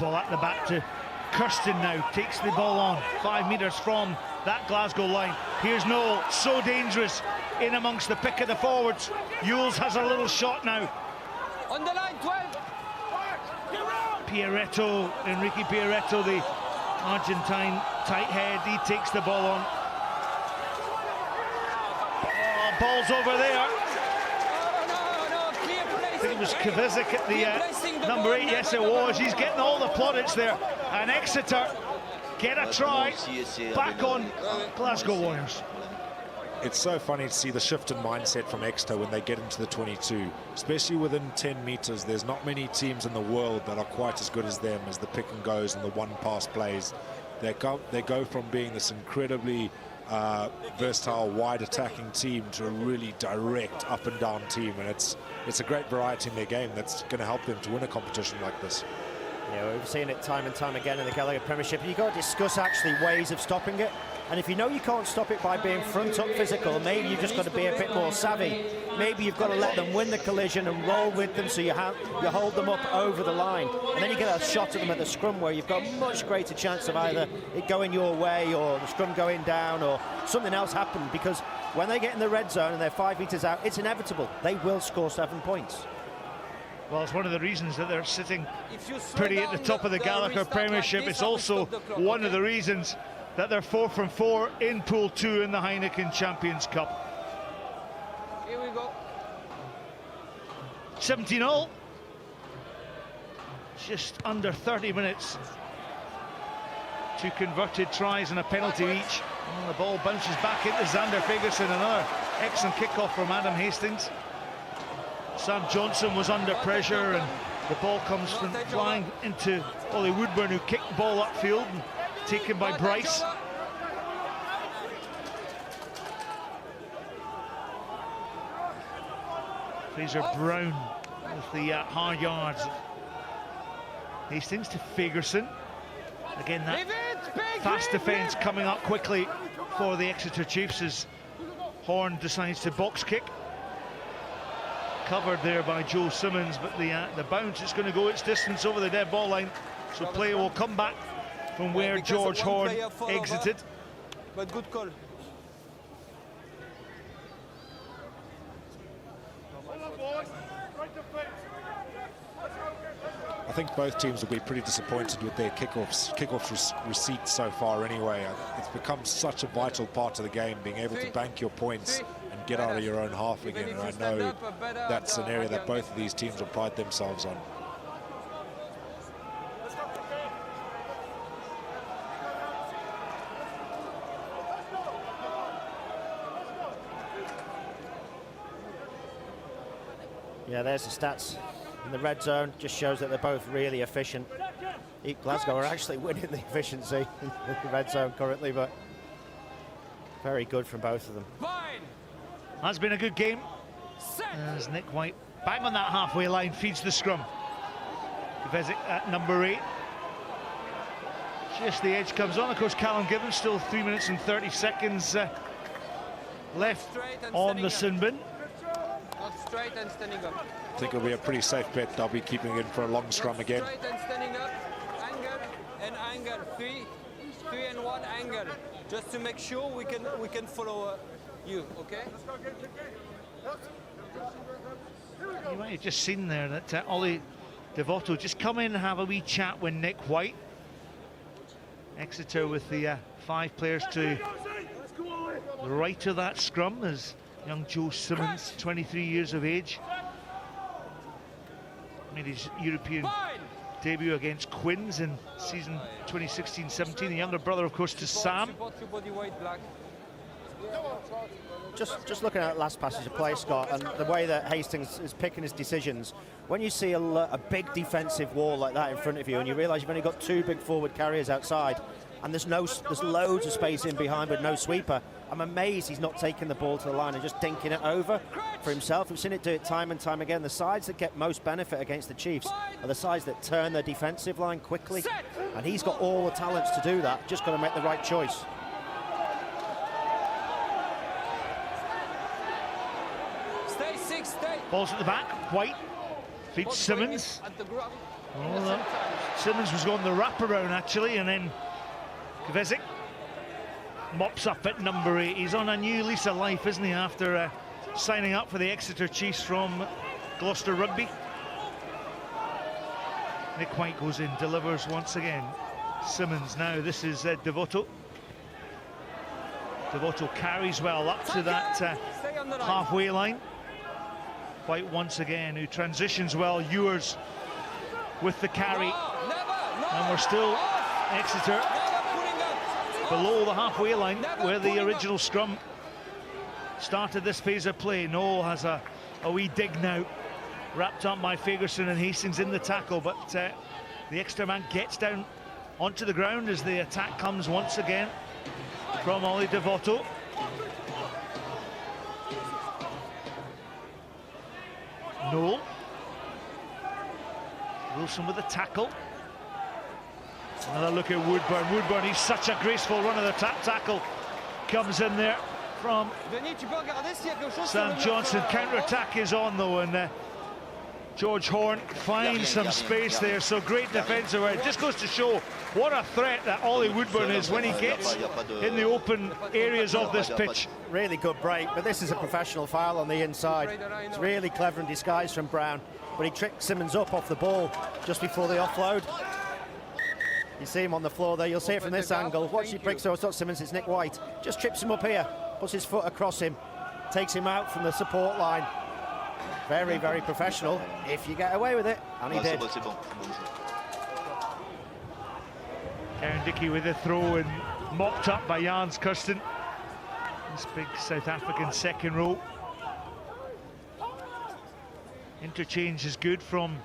Speaker 1: Ball at the back to Kirsten now, takes the ball on 5 metres from that Glasgow line. Here's Noel, so dangerous in amongst the pick of the forwards. Yules has a little shot now.
Speaker 4: On the line, 12.
Speaker 1: Enrique Pierretto, the Argentine tight head, he takes the ball on. Oh, ball's over there. I think it was Kovacic at the number 8. Yes, it was. He's getting all the plaudits there. And Exeter get a try back on Glasgow Warriors.
Speaker 2: It's so funny to see the shift in mindset from Exeter when they get into the 22, especially within 10 metres. There's not many teams in the world that are quite as good as them as the pick and goes and the one-pass plays. They go from being this incredibly versatile, wide attacking team to a really direct up and down team, and it's a great variety in their game that's going to help them to win a competition like this.
Speaker 3: Yeah, we've seen it time and time again in the Gallagher Premiership. You've got to discuss actually ways of stopping it. And if you know you can't stop it by being front up physical, maybe you've just got to be a bit more savvy. Maybe you've got to let them win the collision and roll with them, so you hold them up over the line. And then you get a shot at them at the scrum where you've got much greater chance of either it going your way or the scrum going down or something else happening, because when they get in the red zone and they're 5 metres out, it's inevitable. They will score 7 points.
Speaker 1: Well, it's one of the reasons that they're sitting pretty at the top of the Gallagher Premiership. It's also one of the reasons that they're 4 from 4 in Pool 2 in the Heineken Champions Cup.
Speaker 4: Here we go.
Speaker 1: 17-all. Just under 30 minutes. 2 converted tries and a penalty each. And the ball bounces back into Xander Ferguson. Another excellent kickoff from Adam Hastings. Sam Johnson was under pressure and the ball comes from flying into Ollie Woodburn, who kicked the ball upfield and taken by Bryce. Fraser Brown with the hard yards. Hastings to Ferguson. Again, that fast defence coming up quickly for the Exeter Chiefs as Horn decides to box kick. Covered there by Joe Simmons, but the bounce is going to go its distance over the dead ball line. So play will come back from where George Horn exited.
Speaker 4: But good call.
Speaker 2: I think both teams will be pretty disappointed with their kickoff receipts so far anyway. It's become such a vital part of the game, being able to bank your points and get out of your own half again. And I know that's an area that both of these teams will pride themselves on.
Speaker 3: Yeah, there's the stats in the red zone. Just shows that they're both really efficient. Glasgow are actually winning the efficiency in the red zone currently, but very good from both of them.
Speaker 1: Has been a good game. As Nick White bang on that halfway line feeds the scrum. Vezic at number 8. Just the edge comes on. Of course, Callum Gibbons still 3 minutes and 30 seconds left on the sin bin.
Speaker 4: Straight and standing up.
Speaker 2: I think it'll be a pretty safe bet. They'll be keeping in for a long scrum again.
Speaker 4: Straight and standing up, angle and angle, three and one angle, just to make sure we can follow you. Okay.
Speaker 1: You might have just seen there that Ollie Devoto just come in and have a wee chat with Nick White. Exeter with the 5 players to the right of that scrum as young Joe Simmons, 23 years of age, made his European debut against Quins in season 2016-17. The younger brother, of course, to Sam.
Speaker 3: Just looking at that last passage of play, Scott, and the way that Hastings is picking his decisions. When you see a big defensive wall like that in front of you, and you realise you've only got 2 big forward carriers outside, and there's loads of space in behind but no sweeper, I'm amazed he's not taking the ball to the line and just dinking it over for himself. We've seen it do it time and time again. The sides that get most benefit against the Chiefs are the sides that turn their defensive line quickly, and he's got all the talents to do that. Just got to make the right choice.
Speaker 4: Stay.
Speaker 1: Balls at the back. White feeds Simmons. Simmons was going the wraparound actually, and then Kvesic mops up at number 8. He's on a new lease of life, isn't he, after signing up for the Exeter Chiefs from Gloucester Rugby. Nick White goes in, delivers once again. Simmons now, this is Devoto. Devoto carries well up to that halfway line. White once again, who transitions well. Ewers with the carry. And we're still Exeter below the halfway line where the original scrum started this phase of play. Noel has a wee dig now, wrapped up by Fagerson and Hastings in the tackle, but the Exeter man gets down onto the ground as the attack comes once again from Ollie Devoto. Noel. Wilson with the tackle. Another look at Woodburn. Woodburn, he's such a graceful run of the tackle. Comes in there from Sam Johnson. Counter-attack is on though, and George Horn finds some space there. So great defensive work. It just goes to show what a threat that Ollie Woodburn is when he gets in the open areas of this pitch.
Speaker 3: Really good break, but this is a professional foul on the inside. It's really clever in disguise from Brown, but he tricked Simmons up off the ball just before the offload. You see him on the floor there, you'll see it from this angle. Watch he breaks, so it's not Simmons, it's Nick White. Just trips him up here, puts his foot across him, takes him out from the support line. Very, very professional, if you get away with it, and he did.
Speaker 1: Karen Dickey with a throw and mopped up by Jans Kirsten. This big South African second row. Interchange is good from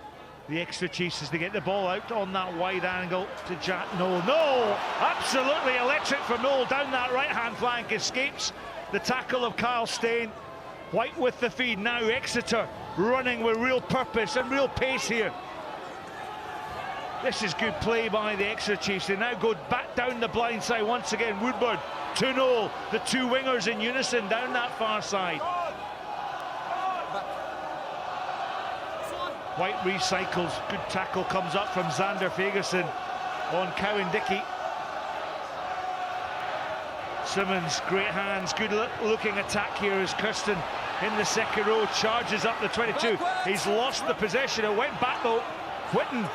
Speaker 1: the Exeter Chiefs as they get the ball out on that wide angle to Jack Noel. No! Absolutely electric from Noel down that right-hand flank. Escapes the tackle of Kyle Steyn. White with the feed. Now Exeter running with real purpose and real pace here. This is good play by the Exeter Chiefs. They now go back down the blind side once again. Woodburn to Noel. The two wingers in unison down that far side. White recycles. Good tackle comes up from Xander Fagerson on Cowan Dickey. Simmons, great hands, good looking attack here as Kirsten in the second row charges up the 22. He's lost the possession. It went back though. Whitten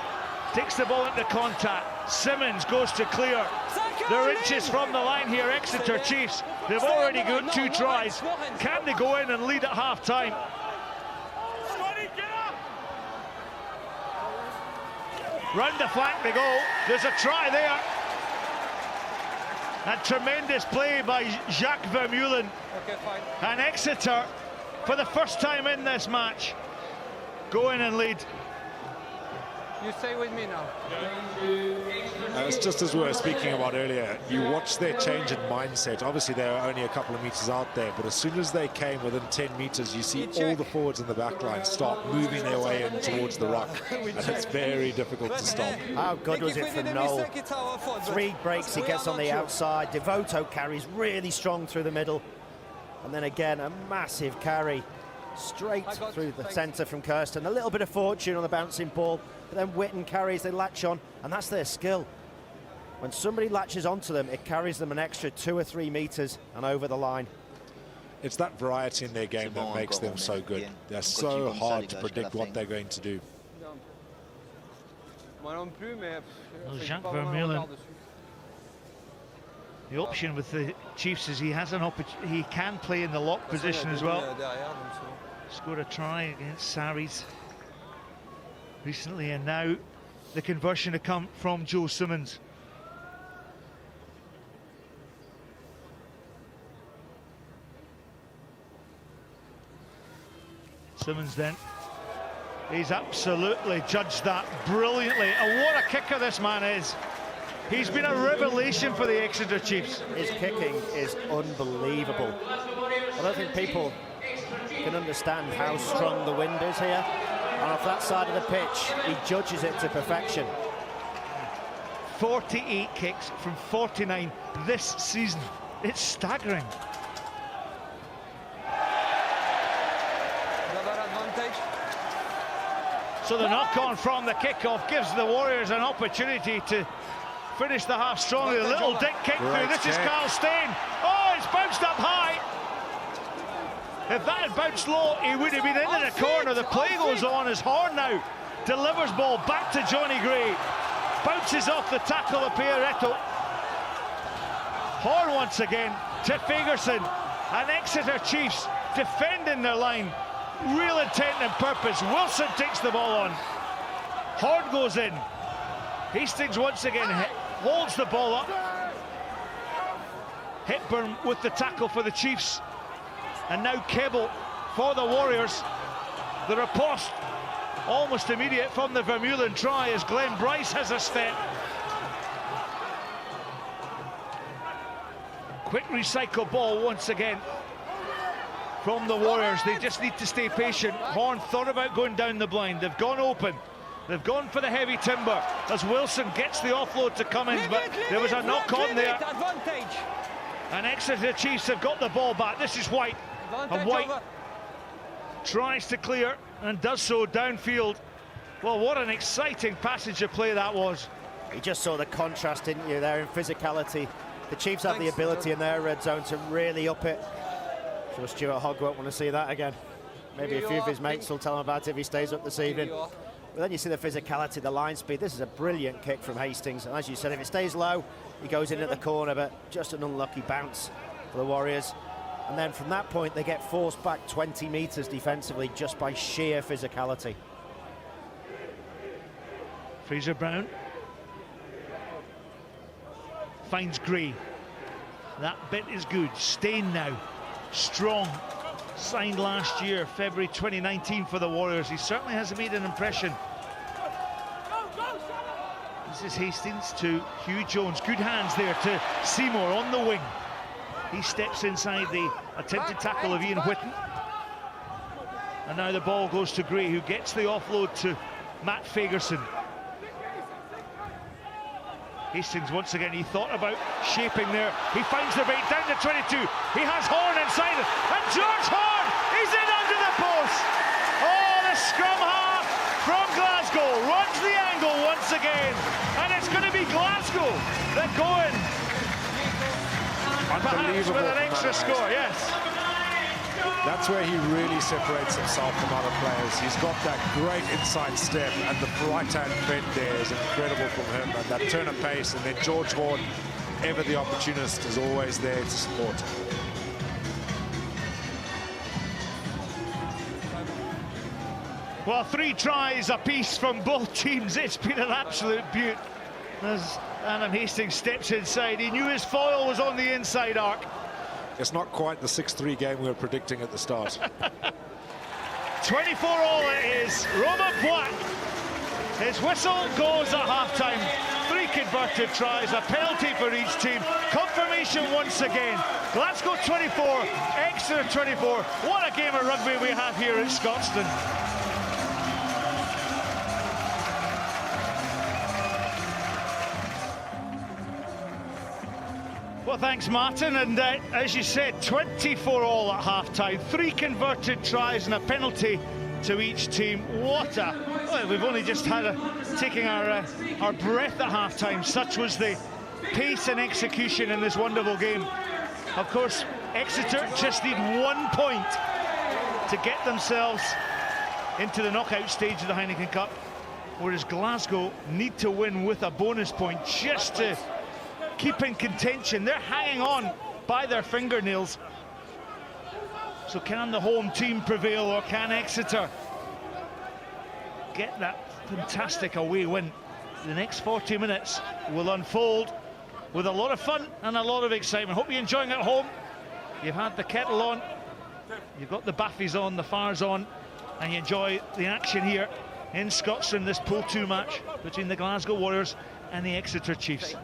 Speaker 1: takes the ball into contact. Simmons goes to clear. They're inches from the line here, Exeter Chiefs. They've already got 2 tries. Can they go in and lead at half time? Round the flank they go. There's a try there. And tremendous play by Jacques Vermeulen.
Speaker 4: Okay, fine.
Speaker 1: And Exeter, for the first time in this match, go in and lead.
Speaker 4: You stay with me now.
Speaker 2: It's just as we were speaking about earlier, you watch their change in mindset. Obviously, they were only a couple of meters out there, but as soon as they came within 10 meters, you see all the forwards in the back line start moving their way in towards the ruck, and it's very difficult to stop.
Speaker 3: How good was it from Noel? 3 breaks he gets on the outside. Devoto carries really strong through the middle. And then again, a massive carry straight through the centre from Kirsten. A little bit of fortune on the bouncing ball, but then Whitten carries, they latch on, and that's their skill. When somebody latches onto them, it carries them an extra 2 or 3 meters and over the line.
Speaker 2: It's that variety in their game that makes them so good. They're so hard to predict what they're going to do.
Speaker 1: Well, Jacques Vermeulen, the option with the Chiefs is he has an he can play in the lock position as well. Scored a try against Sarries recently, and now the conversion to come from Joe Simmons. Simmons then, he's absolutely judged that brilliantly, and what a kicker this man is. He's been a revelation for the Exeter Chiefs.
Speaker 3: His kicking is unbelievable. I don't think people can understand how strong the wind is here. And off that side of the pitch, he judges it to perfection.
Speaker 1: 48 kicks from 49 this season. It's staggering. So the knock-on from the kickoff gives the Warriors an opportunity to finish the half strongly. A little dick kick through. This is Carl Stein. Oh, it's bounced up high. If that had bounced low, he would have been into the corner. The play goes on as Horn now delivers ball back to Johnny Gray. Bounces off the tackle of Pierretto. Horn once again to Fagerson. And Exeter Chiefs defending their line. Real intent and purpose. Wilson takes the ball on. Horn goes in. Hastings once again holds the ball up. Hepburn with the tackle for the Chiefs. And now Kebble for the Warriors. The riposte almost immediate from the Vermeulen try as Glenn Bryce has a step. Quick recycle ball once again from the Warriors. They just need to stay patient. Horn thought about going down the blind. They've gone open. They've gone for the heavy timber as Wilson gets the offload to Cummins, but there was a knock on there. And Exeter Chiefs have got the ball back. This is White. And White tries to clear and does so downfield. Well, what an exciting passage of play that was.
Speaker 3: You just saw the contrast, didn't you, there in physicality. The Chiefs have the ability in their red zone to really up it. Sure Stuart Hogg won't want to see that again. Maybe a few of his mates will tell him about it if he stays up this evening. But then you see the physicality, the line speed. This is a brilliant kick from Hastings. And as you said, if it stays low, he goes in at the corner, but just an unlucky bounce for the Warriors. And then from that point, they get forced back 20 metres defensively just by sheer physicality.
Speaker 1: Fraser Brown finds Gray. That bit is good. Stain now, strong. Signed last year, February 2019 for the Warriors. He certainly has made an impression. This is Hastings to Hugh Jones. Good hands there to Seymour on the wing. He steps inside the attempted tackle of Ian Whitten. And now the ball goes to Gray, who gets the offload to Matt Fagerson. Hastings once again, he thought about shaping there. He finds the bait down to 22. He has Horn inside it. And George Horn, he's in under the post. Oh, the scrum half from Glasgow runs the angle once again. And it's going to be Glasgow that go in. Perhaps with an extra score, yes.
Speaker 2: That's where he really separates himself from other players. He's got that great inside step, and the right-hand bend there is incredible from him, and that turn of pace, and then George Horn, ever the opportunist, is always there to support.
Speaker 1: Well, 3 tries apiece from both teams. It's been an absolute beaut. As Adam Hastings steps inside, he knew his foil was on the inside arc.
Speaker 2: It's not quite the 6-3 game we were predicting at the start.
Speaker 1: 24 all it is. Robert Black. His whistle goes at half-time. 3 converted tries, a penalty for each team. Confirmation once again. Glasgow 24, Exeter 24. What a game of rugby we have here in Scotstoun. Well, thanks, Martin. And as you said, 24 all at half-time. 3 converted tries and a penalty to each team. What a... Well, we've only just had taking our breath at half-time. Such was the pace and execution in this wonderful game. Of course, Exeter just need 1 point to get themselves into the knockout stage of the Heineken Cup, whereas Glasgow need to win with a bonus point just to keep in contention. They're hanging on by their fingernails. So can the home team prevail, or can Exeter get that fantastic away win? The next 40 minutes will unfold with a lot of fun and a lot of excitement. Hope you're enjoying it at home. You've had the kettle on, you've got the baffies on, the fires on, and you enjoy the action here in Scotstoun, this Pool 2 match between the Glasgow Warriors and the Exeter Chiefs.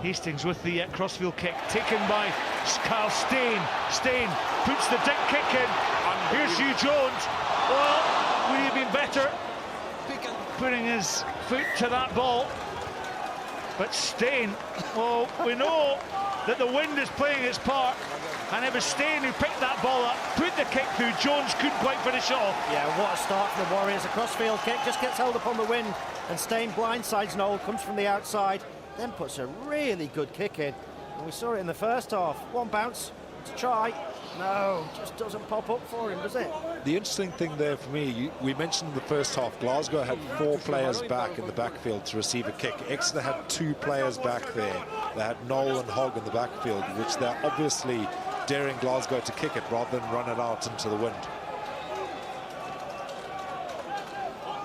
Speaker 1: Hastings with the crossfield kick taken by Kyle Steyn. Steyn puts the dink kick in. Here's Hugh Jones. Well, would he have been better putting his foot to that ball? But Steyn, well, we know that the wind is playing its part, and it was Steyn who picked that ball up, put the kick through. Jones couldn't quite finish it off.
Speaker 3: Yeah, what a start for the Warriors. A crossfield kick just gets held up on the wind, and Steyn blindsides Noel, comes from the outside, then puts a really good kick in. And we saw it in the first half. One bounce to try. No, just doesn't pop up for him, does it?
Speaker 2: The interesting thing there for me, we mentioned in the first half, Glasgow had 4 players back in the backfield to receive a kick. Exeter had 2 players back there. They had Noel and Hogg in the backfield, which they're obviously daring Glasgow to kick it rather than run it out into the wind.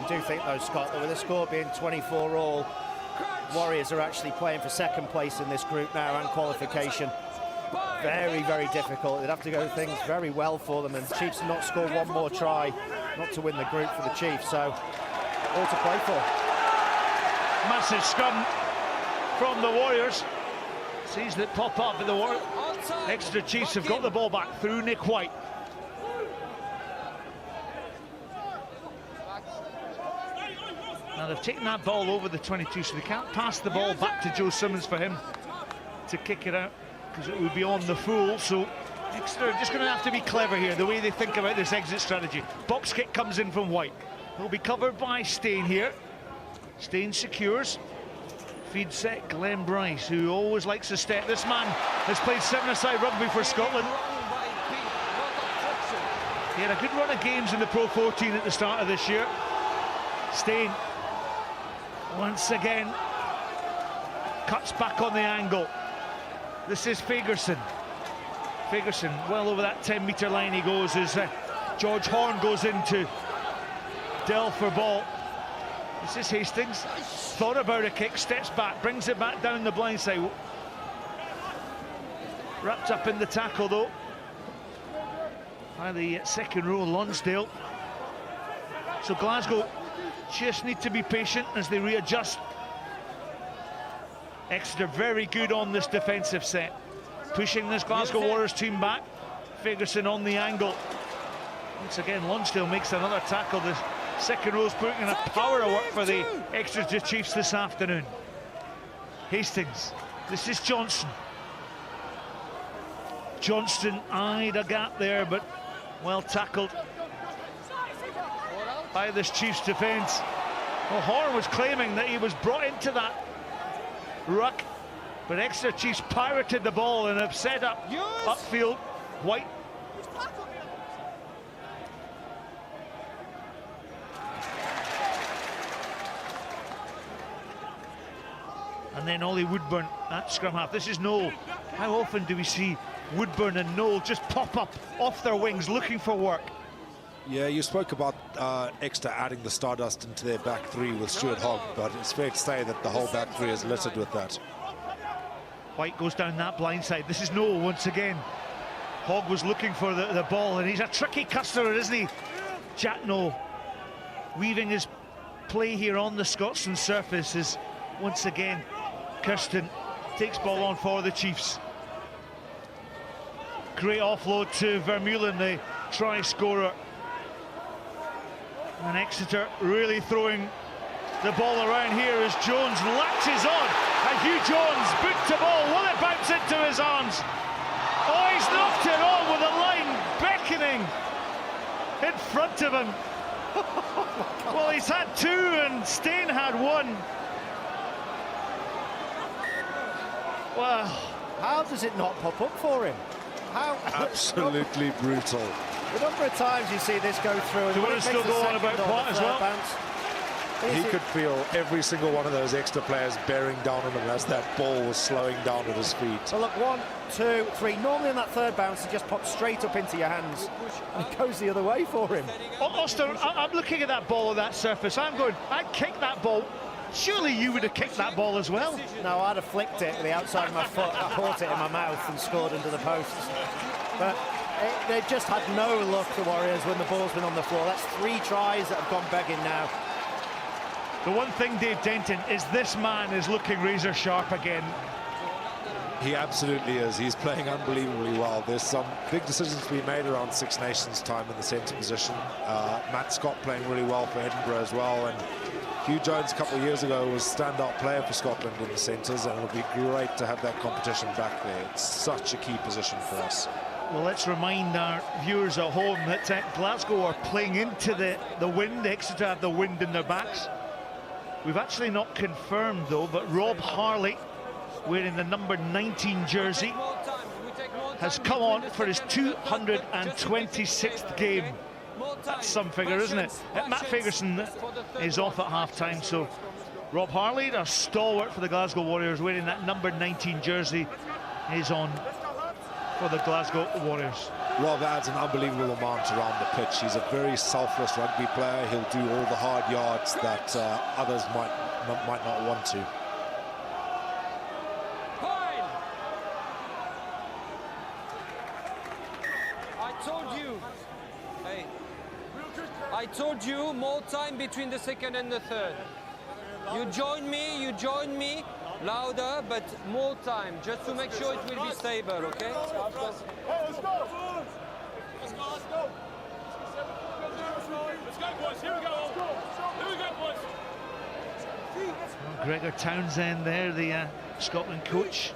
Speaker 3: You do think, though, Scott, that with the score being 24 all, Warriors are actually playing for second place in this group now and qualification. Very, very difficult. They'd have to go things very well for them, and the Chiefs not score 1 more try not to win the group for the Chiefs, so all to play for.
Speaker 1: Massive scrum from the Warriors. Sees it pop up, but the Exeter Chiefs have got the ball back through Nick White. Now they've taken that ball over the 22, so they can't pass the ball back to Joe Simmons for him to kick it out, because it would be on the full. So Exeter are just going to have to be clever here, the way they think about this exit strategy. Box kick comes in from White. He'll be covered by Steyn here. Steyn secures. Feed set Glenn Bryce, who always likes to step. This man has played 7-a-side rugby for Scotland. He had a good run of games in the Pro 14 at the start of this year. Steyn once again cuts back on the angle. This is Fagerson. Fagerson well over that 10-metre line he goes as George Horn goes in to delve for ball. This is Hastings. Thought about a kick, steps back, brings it back down the blind side. Wrapped up in the tackle though by the second row, Lonsdale. So Glasgow just need to be patient as they readjust. Exeter very good on this defensive set, pushing this Glasgow Warriors team back. Fagerson on the angle. Once again, Lonsdale makes another tackle. The second row's putting in a power of work for the Exeter Chiefs this afternoon. Hastings. This is Johnston. Johnston eyed a gap there, but well tackled by this Chiefs defence. Well, Horn was claiming that he was brought into that ruck, but Exeter Chiefs pirated the ball and have set up upfield. White. And then Ollie Woodburn at scrum half. This is Noel. How often do we see Woodburn and Noel just pop up off their wings looking for work?
Speaker 2: Yeah, you spoke about Exeter adding the stardust into their back three with Stuart Hogg, but it's fair to say that the whole back three is littered with that.
Speaker 1: White goes down that blind side. This is Noel once again. Hogg was looking for the ball, and he's a tricky customer, isn't he? Jack Noel weaving his play here on the Scotsman surface is once again Kirsten takes ball on for the Chiefs. Great offload to Vermeulen, the try scorer. And Exeter really throwing the ball around here as Jones latches on. And Hugh Jones booked the ball. Will it bounce into his arms? Oh, he's knocked it on with a line beckoning in front of him. Well, he's had two and Stain had one. Well,
Speaker 3: how does it not pop up for him? How?
Speaker 2: Absolutely brutal.
Speaker 3: The number of times you see this go through.
Speaker 1: Do you want to still go on about Pot as well?
Speaker 2: He could feel every single one of those Exeter players bearing down on him as that ball was slowing down at his feet.
Speaker 3: So look, 1, 2, 3. Normally on that third bounce, it just pops straight up into your hands. And it goes the other way for him.
Speaker 1: Austin, I'm looking at that ball on that surface. I'm going, I'd kick that ball. Surely you would have kicked that ball as well.
Speaker 3: No, I'd have flicked it with the outside of my foot, caught it in my mouth and scored into the posts. But they just had no luck, the Warriors, when the ball's been on the floor. That's 3 tries that have gone begging now.
Speaker 1: The one thing, Dave Denton, is this man is looking razor sharp again.
Speaker 2: He absolutely is. He's playing unbelievably well. There's some big decisions to be made around Six Nations time in the centre position. Matt Scott playing really well for Edinburgh as well, and Hugh Jones a couple of years ago was standout player for Scotland in the centres, and it'll be great to have that competition back there. It's such a key position for us.
Speaker 1: Well, let's remind our viewers at home that Glasgow are playing into the wind. Exeter have the wind in their backs. We've actually not confirmed though, but Rob Harley, wearing the number 19 jersey, has come on for his 226th game. That's some figure, isn't it? Matt Fagerson is off at half-time, so Rob Harley, a stalwart for the Glasgow Warriors, wearing that number 19 jersey, is on for the Glasgow Warriors.
Speaker 2: Rob adds an unbelievable amount around the pitch. He's a very selfless rugby player. He'll do all the hard yards that others might not want to.
Speaker 4: I told you more time between the second and the third. You join me, louder, but more time, just to make sure it will be stable, okay?
Speaker 7: Let's go. Let's go, boys. Here we go. Boys.
Speaker 1: Gregor Townsend there, the Scotland coach.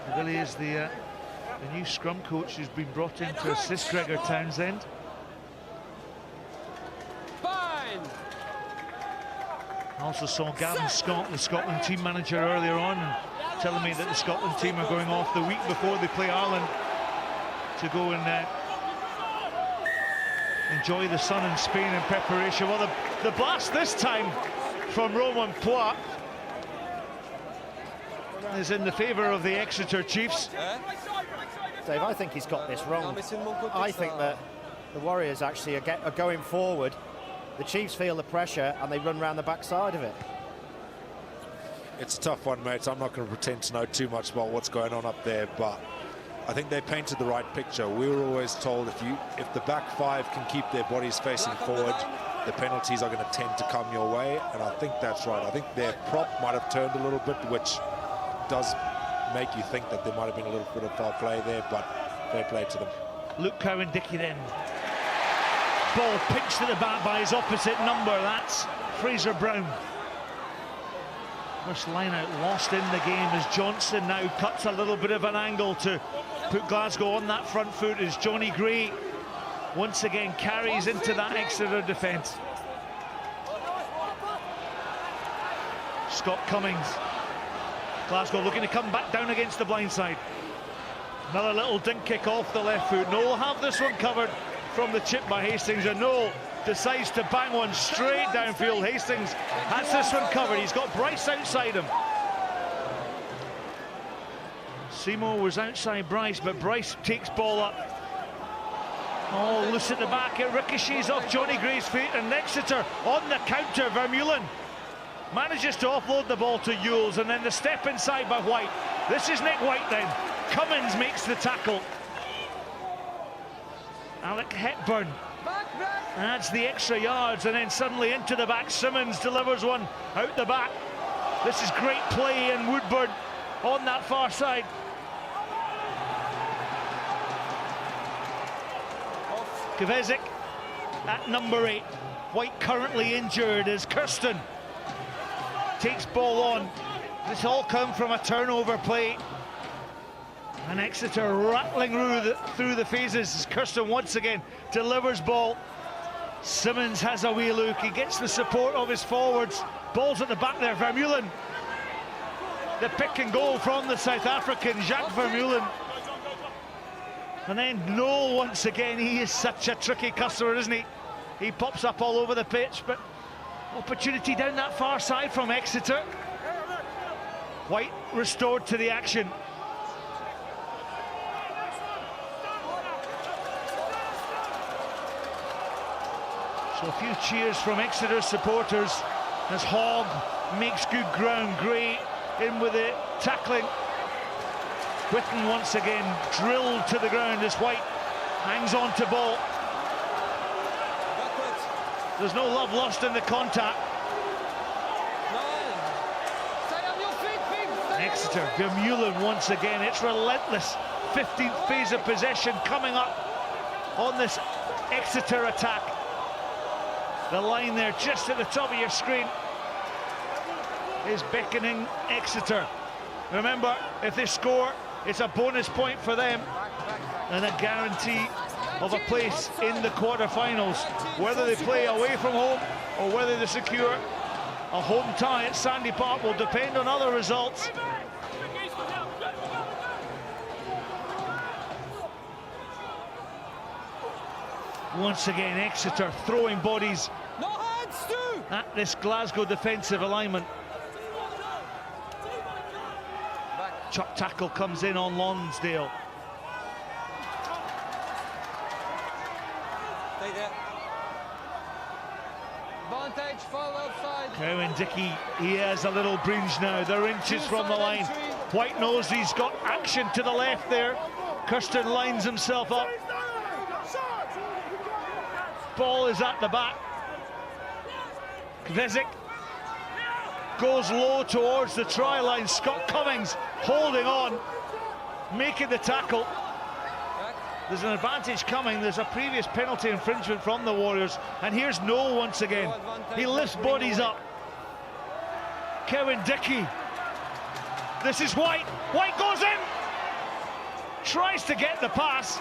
Speaker 1: He really is the new scrum coach who's been brought in to assist Gregor Townsend. I also saw Gavin Scott, the Scotland team manager, earlier on, and telling me that the Scotland team are going off the week before they play Ireland to go and enjoy the sun in Spain in preparation. Well, the blast this time from Romain Poit is in the favour of the Exeter Chiefs.
Speaker 3: Dave, I think he's got this wrong. I think that the Warriors actually are going forward. The Chiefs feel the pressure and they run around the backside of it.
Speaker 2: It's a tough one, mate. I'm not going to pretend to know too much about what's going on up there, but I think they painted the right picture. We were always told if the back five can keep their bodies facing forward, the penalties are going to tend to come your way, and I think that's right. I think their prop might have turned a little bit, which does make you think that there might have been a little bit of foul play there, but fair play to them.
Speaker 1: Luke Cowan-Dickey then. Ball pinched at the back by his opposite number, that's Fraser Brown. First line out lost in the game as Johnson now cuts a little bit of an angle to put Glasgow on that front foot as Johnny Gray once again carries into that Exeter defence. Scott Cummings. Glasgow looking to come back down against the blind side. Another little dink kick off the left foot. Noel have this one covered from the chip by Hastings, and Noel decides to bang one straight downfield. Hastings has this one covered. He's got Bryce outside him. Seymour was outside Bryce, but Bryce takes ball up. Oh, loose at the back. It ricochets off Johnny Gray's feet, and Exeter on the counter. Vermeulen manages to offload the ball to Ewells, and then the step inside by White. This is Nick White then. Cummins makes the tackle. Alec Hepburn adds the extra yards, and then suddenly into the back. Simmons delivers one out the back. This is great play in Woodburn on that far side. Kvezik at number 8. White currently injured as Kirsten takes ball on. This all come from a turnover play. And Exeter rattling through the phases as Kirsten once again delivers ball. Simmons has a wee look. He gets the support of his forwards. Ball's at the back there. Vermeulen. The pick and goal from the South African, Jacques Vermeulen. And then Noel once again. He is such a tricky customer, isn't he? He pops up all over the pitch, but opportunity down that far side from Exeter. White restored to the action. So a few cheers from Exeter supporters as Hogg makes good ground. Gray in with it, tackling. Whitten once again drilled to the ground as White hangs on to ball. There's no love lost in the contact. Exeter, Vermeulen once again. It's relentless. 15th phase of possession coming up on this Exeter attack. The line there just at the top of your screen is beckoning Exeter. Remember, if they score, it's a bonus point for them and a guarantee of a place in the quarter-finals. Whether they play away from home or whether they secure a home tie at Sandy Park will depend on other results. Once again, Exeter throwing bodies at this Glasgow defensive alignment. Chuck tackle comes in on Lonsdale.
Speaker 4: Stay there. Advantage, forward side.
Speaker 1: Cowan Dickey, he has a little bringe now. They're inches from the line. White knows he's got action to the left there. Kirsten lines himself up. Ball is at the back. Kvezik goes low towards the try line. Scott Cummings holding on, making the tackle. There's an advantage coming. There's a previous penalty infringement from the Warriors, and here's Noel once again. He lifts bodies up. Cowan Dickey. This is White. White goes in. Tries to get the pass.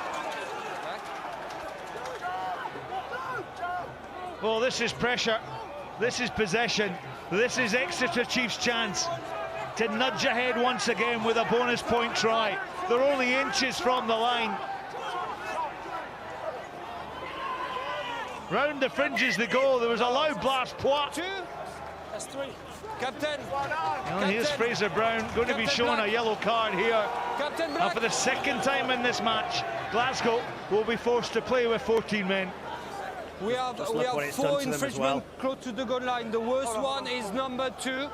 Speaker 1: Well, this is pressure. This is possession. This is Exeter Chiefs' chance to nudge ahead once again with a bonus point try. They're only inches from the line. Round the fringes they go. There was a loud blast. Poit.
Speaker 4: That's 3. Captain.
Speaker 1: And here's Fraser Brown going to be shown a yellow card here.
Speaker 4: Captain
Speaker 1: And
Speaker 4: Black.
Speaker 1: for the second time in this match, Glasgow will be forced to play with 14 men.
Speaker 4: We have
Speaker 3: what it's done
Speaker 4: 4
Speaker 3: to them as
Speaker 4: infringements
Speaker 3: well.
Speaker 4: close to the goal line. The worst one is number 2,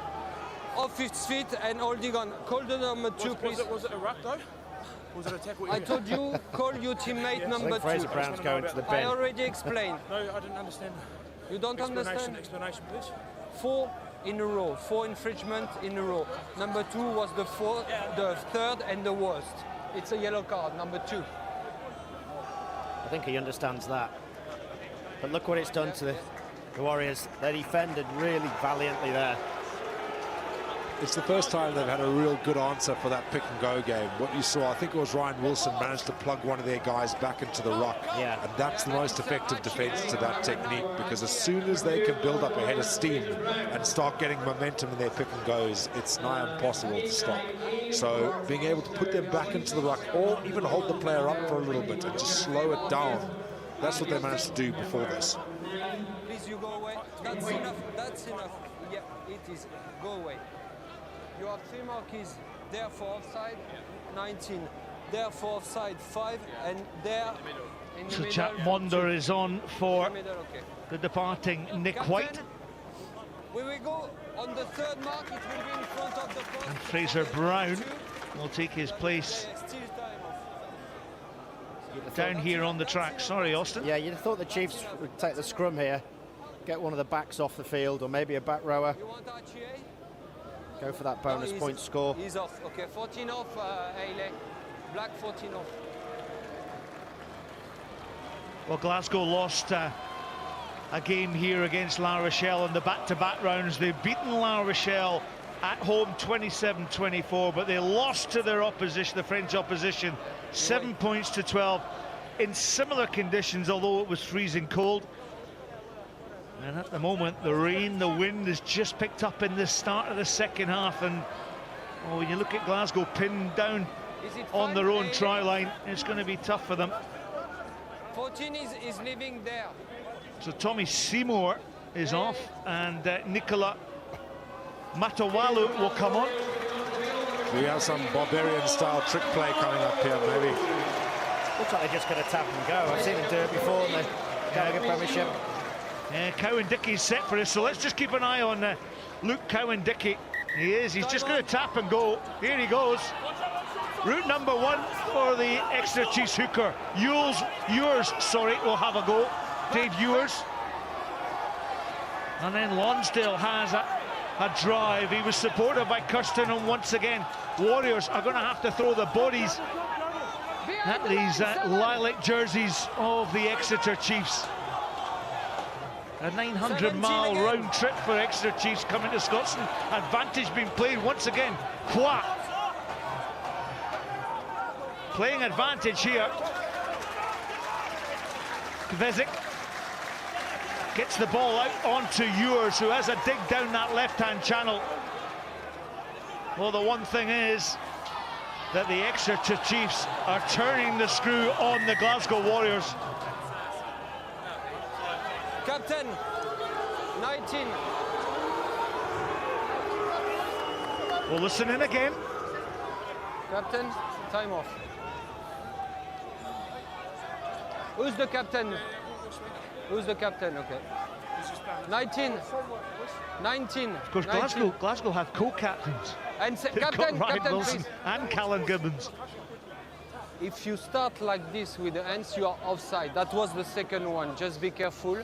Speaker 4: off his feet and holding on. Call the number 2, please.
Speaker 7: Was it a wrap though? Was it a tackle?
Speaker 4: I told you, call your teammate
Speaker 3: I
Speaker 4: number
Speaker 3: think Fraser
Speaker 4: 2.
Speaker 3: Brown's going to the
Speaker 4: I
Speaker 3: bin.
Speaker 4: already explained.
Speaker 7: No, I didn't understand.
Speaker 4: You don't understand?
Speaker 7: Explanation, please.
Speaker 4: 4 in a row, 4 infringement in a row. Number 2 was the 3rd and the worst. It's a yellow card, number 2.
Speaker 3: I think he understands that. But look what it's done to the Warriors. They defended really valiantly there.
Speaker 2: It's the first time they've had a real good answer for that pick and go game. What you saw, I think it was Ryan Wilson managed to plug one of their guys back into the ruck.
Speaker 3: Yeah.
Speaker 2: And that's the most effective defense to that technique, because as soon as they can build up a head of steam and start getting momentum in their pick and goes, it's nigh impossible to stop. So being able to put them back into the ruck, or even hold the player up for a little bit and just slow it down, that's what they managed to do before this.
Speaker 4: Please, you go away. That's enough. That's enough. Yeah, it is. Go away. You have 3 markers there for offside, 19. There for offside, 5, and there in the
Speaker 1: So
Speaker 4: middle.
Speaker 1: Jack Monder is on for
Speaker 4: In the middle, okay.
Speaker 1: the departing Nick
Speaker 4: Captain,
Speaker 1: White.
Speaker 4: we will go on the 3rd mark. It will be in front of the post.
Speaker 1: And Fraser Brown will take his place
Speaker 4: Still time off.
Speaker 1: down here on the track. Sorry, Austin.
Speaker 3: Yeah, you'd have thought the Chiefs would take the scrum here, get one of the backs off the field, or maybe a back rower,
Speaker 4: You want RTA?
Speaker 3: go for that bonus
Speaker 4: No,
Speaker 3: point score.
Speaker 4: He's off. Okay, 14 off, Ailey. Black 14 off.
Speaker 1: Well, Glasgow lost a game here against La Rochelle in the back-to-back rounds. They've beaten La Rochelle at home 27-24, but they lost to their opposition, the French opposition, 7 points to 12 in similar conditions, although it was freezing cold. And at the moment, the rain, the wind has just picked up in the start of the second half. And when you look at Glasgow pinned down
Speaker 4: Is it
Speaker 1: on
Speaker 4: fine,
Speaker 1: their own
Speaker 4: Ailey?
Speaker 1: try line, it's going to be tough for them.
Speaker 4: 14 is living there.
Speaker 1: So Tommy Seymour is off, and Nicola Matawalu will come on.
Speaker 2: We have some barbarian-style trick play coming up here, maybe.
Speaker 3: Looks like they're just going to tap and go. I've seen them do it before in the Gallagher Premiership.
Speaker 1: Cowan-Dickey's set for this, so let's just keep an eye on Luke Cowan-Dickey. He is, he's just going to tap and go. Here he goes. Route number 1 for the Exeter Chiefs hooker. Ewers, will have a go. Dave Ewers. And then Lonsdale has a drive. He was supported by Kirsten, and once again, Warriors are going to have to throw the bodies at these lilac jerseys of the Exeter Chiefs. A 900-mile round trip for Exeter Chiefs coming to Scotland. Advantage being played once again. Hua playing advantage here. Kvezik gets the ball out onto Ewers, who has a dig down that left-hand channel. Well, the one thing is that the Exeter Chiefs are turning the screw on the Glasgow Warriors.
Speaker 4: Captain, 19.
Speaker 1: We'll listen in again.
Speaker 4: Captain, time off. Who's the captain? Who's the captain? Okay. 19. 19.
Speaker 1: Of course,
Speaker 4: 19.
Speaker 1: Glasgow have co-captains.
Speaker 4: And
Speaker 1: They've
Speaker 4: captain,
Speaker 1: got Ryan
Speaker 4: captain,
Speaker 1: Wilson
Speaker 4: please.
Speaker 1: and Callan Gibbons.
Speaker 4: If you start like this with the hands, you are offside. That was the second one. Just be careful.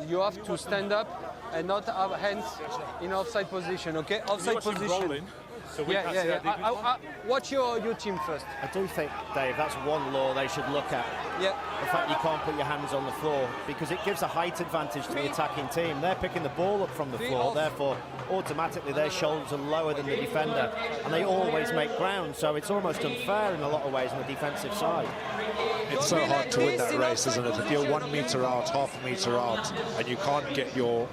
Speaker 4: You have to stand up and not have hands in offside position, okay? Offside position. Yeah. Watch your team first.
Speaker 3: I do think, Dave, that's one law they should look at.
Speaker 4: Yeah.
Speaker 3: The fact you can't put your hands on the floor, because it gives a height advantage to the attacking team. They're picking the ball up from the floor, therefore automatically their shoulders are lower than the defender, and they always make ground, so it's almost unfair in a lot of ways on the defensive side.
Speaker 2: It's so hard to win that race, isn't it? If you're 1 meter out, half a meter out, and you can't get your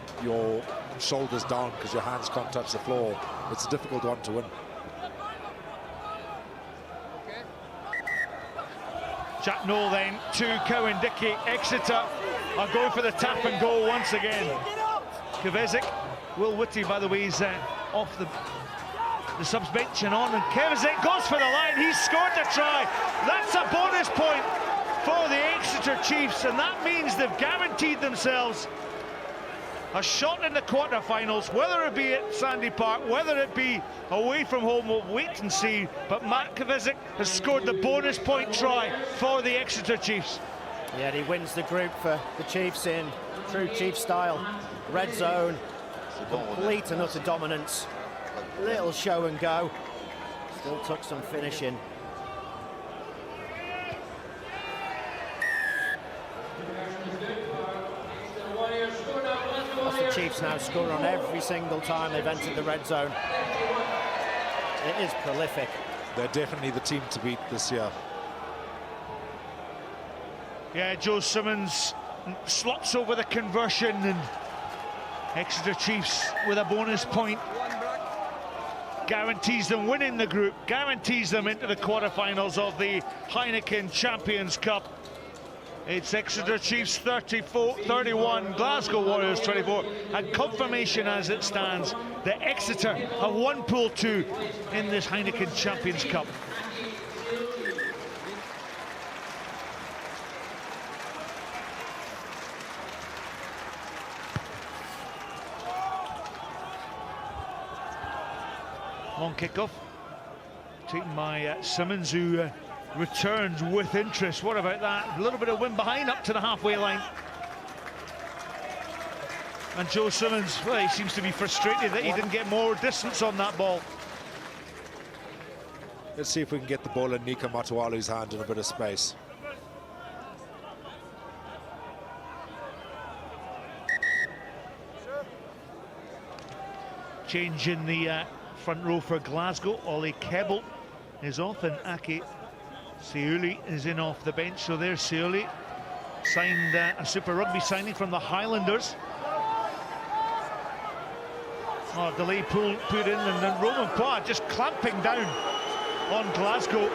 Speaker 2: shoulders down because your hands can't touch the floor, it's a difficult one to win.
Speaker 1: Jack Noel then to Cowan-Dickey. Exeter are going for the tap and go once again. Kvezik, Will Whitty, by the way, is off the subs bench and on, and Kvezik goes for the line. He's scored the try. That's a bonus point for the Exeter Chiefs, and that means they've guaranteed themselves a shot in the quarterfinals, whether it be at Sandy Park, whether it be away from home. We'll wait and see. But Matt Kvezik has scored the bonus point try for the Exeter Chiefs.
Speaker 3: Yeah, he wins the group for the Chiefs in true Chief style. Red zone, complete and utter dominance. Little show and go. Still took some finishing. Chiefs now score on every single time they've entered the red zone. It is prolific.
Speaker 2: They're definitely the team to beat this year.
Speaker 1: Yeah, Joe Simmons slots over the conversion, and Exeter Chiefs with a bonus point guarantees them winning the group, guarantees them into the quarterfinals of the Heineken Champions Cup. It's Exeter Chiefs 31, Glasgow Warriors 24, and confirmation as it stands that Exeter have won Pool 2 in this Heineken Champions Cup. Long kickoff taken by Simmons, who returns with interest. What about that? A little bit of wind behind up to the halfway line. And Joe Simmons, well, he seems to be frustrated that he didn't get more distance on that ball.
Speaker 2: Let's see if we can get the ball in Nika Matawalu's hand in a bit of space.
Speaker 1: Change in the front row for Glasgow. Ollie Kebbel is off and Aki Seuli is in off the bench. So there's Seuli, signed a Super Rugby signing from the Highlanders. Oh, delay put in, and then Roman Poit just clamping down on Glasgow.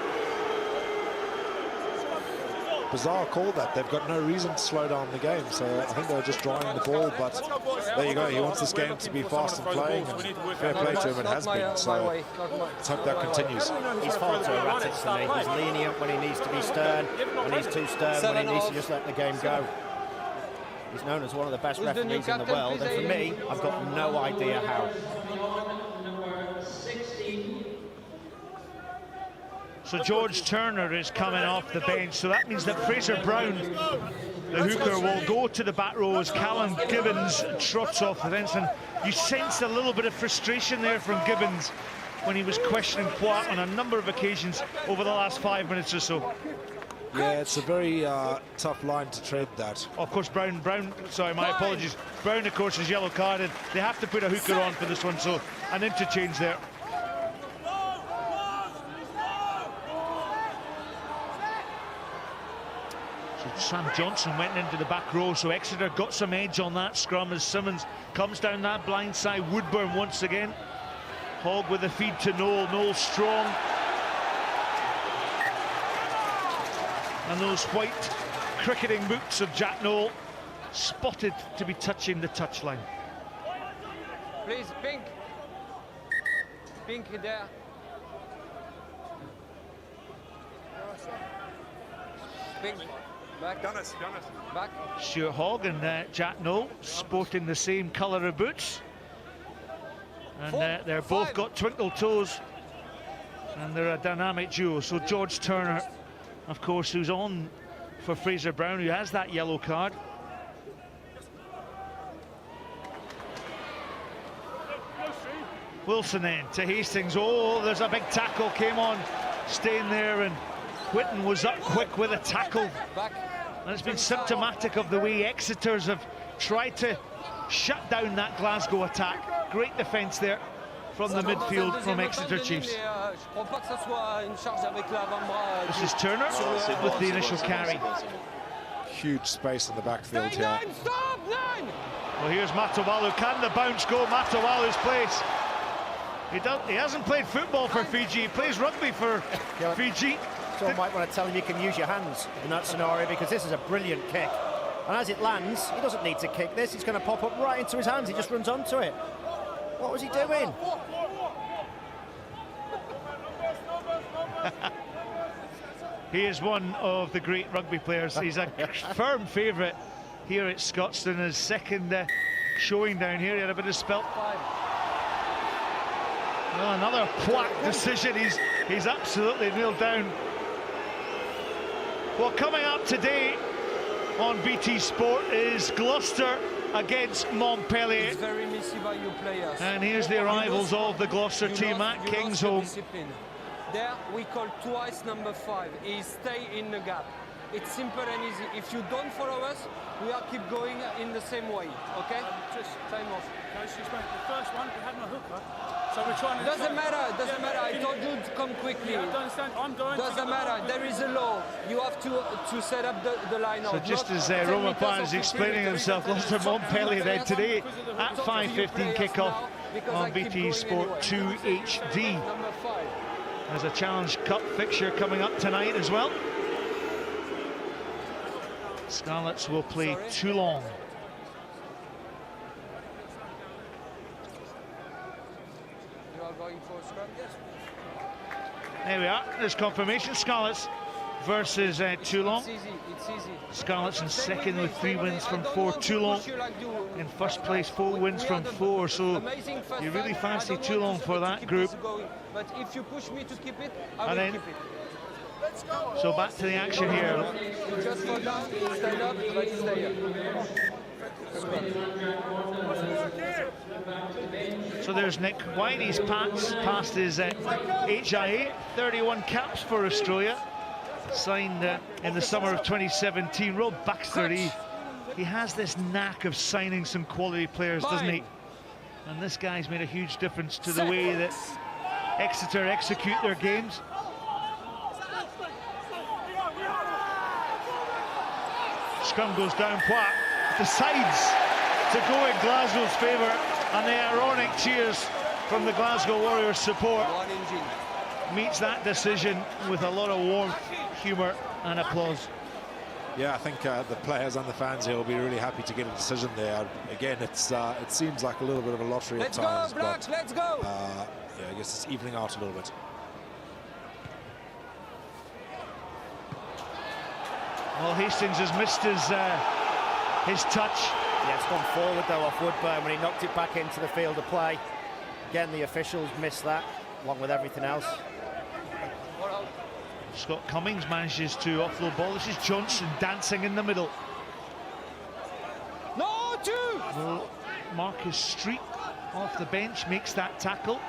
Speaker 2: Bizarre call that. They've got no reason to slow down the game, so I think they're just drawing the ball, but there you go. He wants this game to be fast and flowing, and fair play to him, it has been, so let's hope that continues.
Speaker 3: He's far too erratic for me. He's lenient when he needs to be stern, and he's too stern when he needs to just let the game go. He's known as one of the best referees in the world, and for me, I've got no idea how.
Speaker 1: So George Turner is coming off the bench, so that means that Fraser Brown, the hooker, will go to the back row as Callum Gibbons trots off the fence. And you sensed a little bit of frustration there from Gibbons when he was questioning Poit on a number of occasions over the last 5 minutes or so.
Speaker 2: Yeah, it's a very tough line to tread, that.
Speaker 1: Of course, Brown, sorry, my apologies. Brown, of course, is yellow carded. They have to put a hooker on for this one, so an interchange there. Sam Johnson went into the back row, so Exeter got some edge on that scrum as Simmons comes down that blind side. Woodburn once again. Hogg with the feed to Noel. Noel strong. And those white cricketing boots of Jack Noel spotted to be touching the touchline.
Speaker 4: Please, pink. Pink there. Pink. Back. Back.
Speaker 1: Stuart Hogg and Jack Noel sporting the same colour of boots. And they're both got twinkle toes. And they're a dynamic duo. So George Turner, of course, who's on for Fraser Brown, who has that yellow card. Wilson then to Hastings. Oh, there's a big tackle came on, staying there, and Whitten was up quick with a tackle. And it's been symptomatic of the way Exeter's have tried to shut down that Glasgow attack. Great defence there from the midfield from Exeter Chiefs. This is Turner with the initial carry.
Speaker 2: Huge space in the backfield here.
Speaker 1: Well, here's Matawalu. Can the bounce go Matawalu's place? He hasn't played football for Fiji. He plays rugby for Fiji.
Speaker 3: So I might want to tell him you can use your hands in that scenario, because this is a brilliant kick. And as it lands, he doesn't need to kick this. It's going to pop up right into his hands. He just runs onto it. What was he doing?
Speaker 1: He is one of the great rugby players. He's a firm favourite here at Scotstoun. His second showing down here. He had a bit of spelt. Well, another Poit decision. He's absolutely nailed down. Well, coming up today on BT Sport is Gloucester against Montpellier.
Speaker 4: It's very messy by you players.
Speaker 1: And here's the arrivals of the Gloucester team at Kingsholm.
Speaker 4: There we call twice number 5. He stay in the gap. It's simple and easy. If you don't follow us, we are keep going in the same way. Okay?
Speaker 7: Just
Speaker 4: Time off.
Speaker 7: no, just went the first one. We had no hooker, so we're trying to.
Speaker 4: Doesn't matter. Doesn't matter. I told you to come quickly.
Speaker 7: I don't understand. I'm going.
Speaker 4: Doesn't matter. There is a law. You have to set up the line.
Speaker 1: So just as Roman Pan is explaining himself, Gloucester Montpellier then today at 5:15 kickoff on BT Sport 2 HD.
Speaker 4: Number 5.
Speaker 1: There's a Challenge Cup fixture coming up tonight as well. Scarlets will play Toulon.
Speaker 4: You are going for a scrum? Yes.
Speaker 1: There we are. There's confirmation. Scarlets versus Toulon.
Speaker 4: It's easy. It's easy.
Speaker 1: Scarlets in second with 3 wins from 4. Toulon in first place, 4 wins from 4. So you really fancy Toulon for that group.
Speaker 4: But if you push me to keep it, I
Speaker 1: And
Speaker 4: will
Speaker 1: then-
Speaker 4: keep it.
Speaker 1: So back to the action here.
Speaker 4: Just fall down, stand up, but stay here.
Speaker 1: So there's Nick White. He's passed his HIA. 31 caps for Australia. Signed in the summer of 2017. Rob Baxter, he has this knack of signing some quality players, doesn't he? And this guy's made a huge difference to the way that Exeter execute their games. Scrum goes down, Poit decides to go in Glasgow's favour, and the ironic cheers from the Glasgow Warriors support
Speaker 4: One engine.
Speaker 1: meets that decision with a lot of warmth, humour and applause.
Speaker 2: Yeah, I think the players and the fans here will be really happy to get a decision there. Again, it seems like a little bit of a lottery
Speaker 4: Let's
Speaker 2: at times,
Speaker 4: go, Blacks, let's go!
Speaker 2: yeah, I guess it's evening out a little bit.
Speaker 1: Well, Hastings has missed his touch.
Speaker 3: Yeah, it's gone forward though off Woodburn when he knocked it back into the field of play. Again, the officials missed that, along with everything else.
Speaker 1: Scott Cummings manages to offload ball. This is Johnson dancing in the middle.
Speaker 4: No, 2!
Speaker 1: Well, Marcus Street off the bench makes that tackle.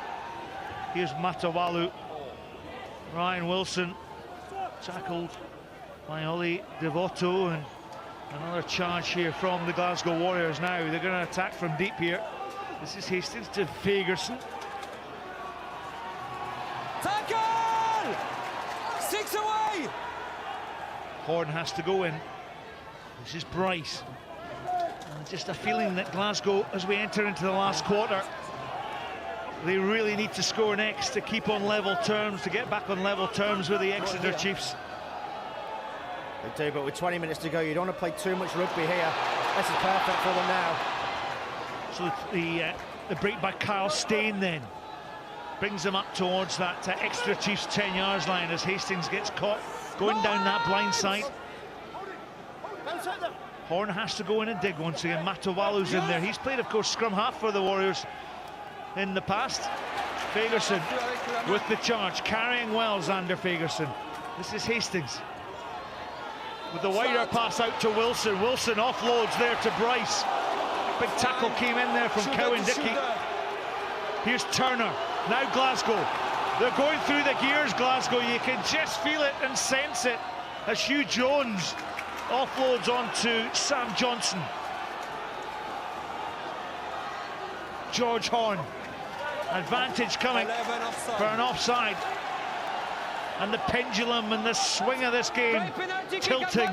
Speaker 1: Here's Matawalu. Ryan Wilson tackled by Ollie Devoto, and another charge here from the Glasgow Warriors now. They're going to attack from deep here. This is Hastings to Fagerson.
Speaker 4: Tackle! 6 away!
Speaker 1: Horn has to go in. This is Bryce. And just a feeling that Glasgow, as we enter into the last quarter, they really need to score next to keep on level terms, to get back on level terms with the Exeter Chiefs.
Speaker 3: They do, but with 20 minutes to go, you don't want to play too much rugby here. This is perfect for them now.
Speaker 1: So the break by Kyle Stain then brings them up towards that Exeter Chiefs 10 yards line as Hastings gets caught going down that blind side. Horn has to go in and dig once again. Matawalu's in there. He's played, of course, scrum half for the Warriors in the past. Fagerson with the charge, carrying well, Xander Fagerson. This is Hastings with the wider pass out to Wilson. Wilson offloads there to Bryce. Big tackle came in there from Cowan Dickey. Here's Turner. Now Glasgow. They're going through the gears, Glasgow. You can just feel it and sense it as Hugh Jones offloads onto Sam Johnson. George Horn. Advantage coming for an offside. And the pendulum and the swing of this game tilting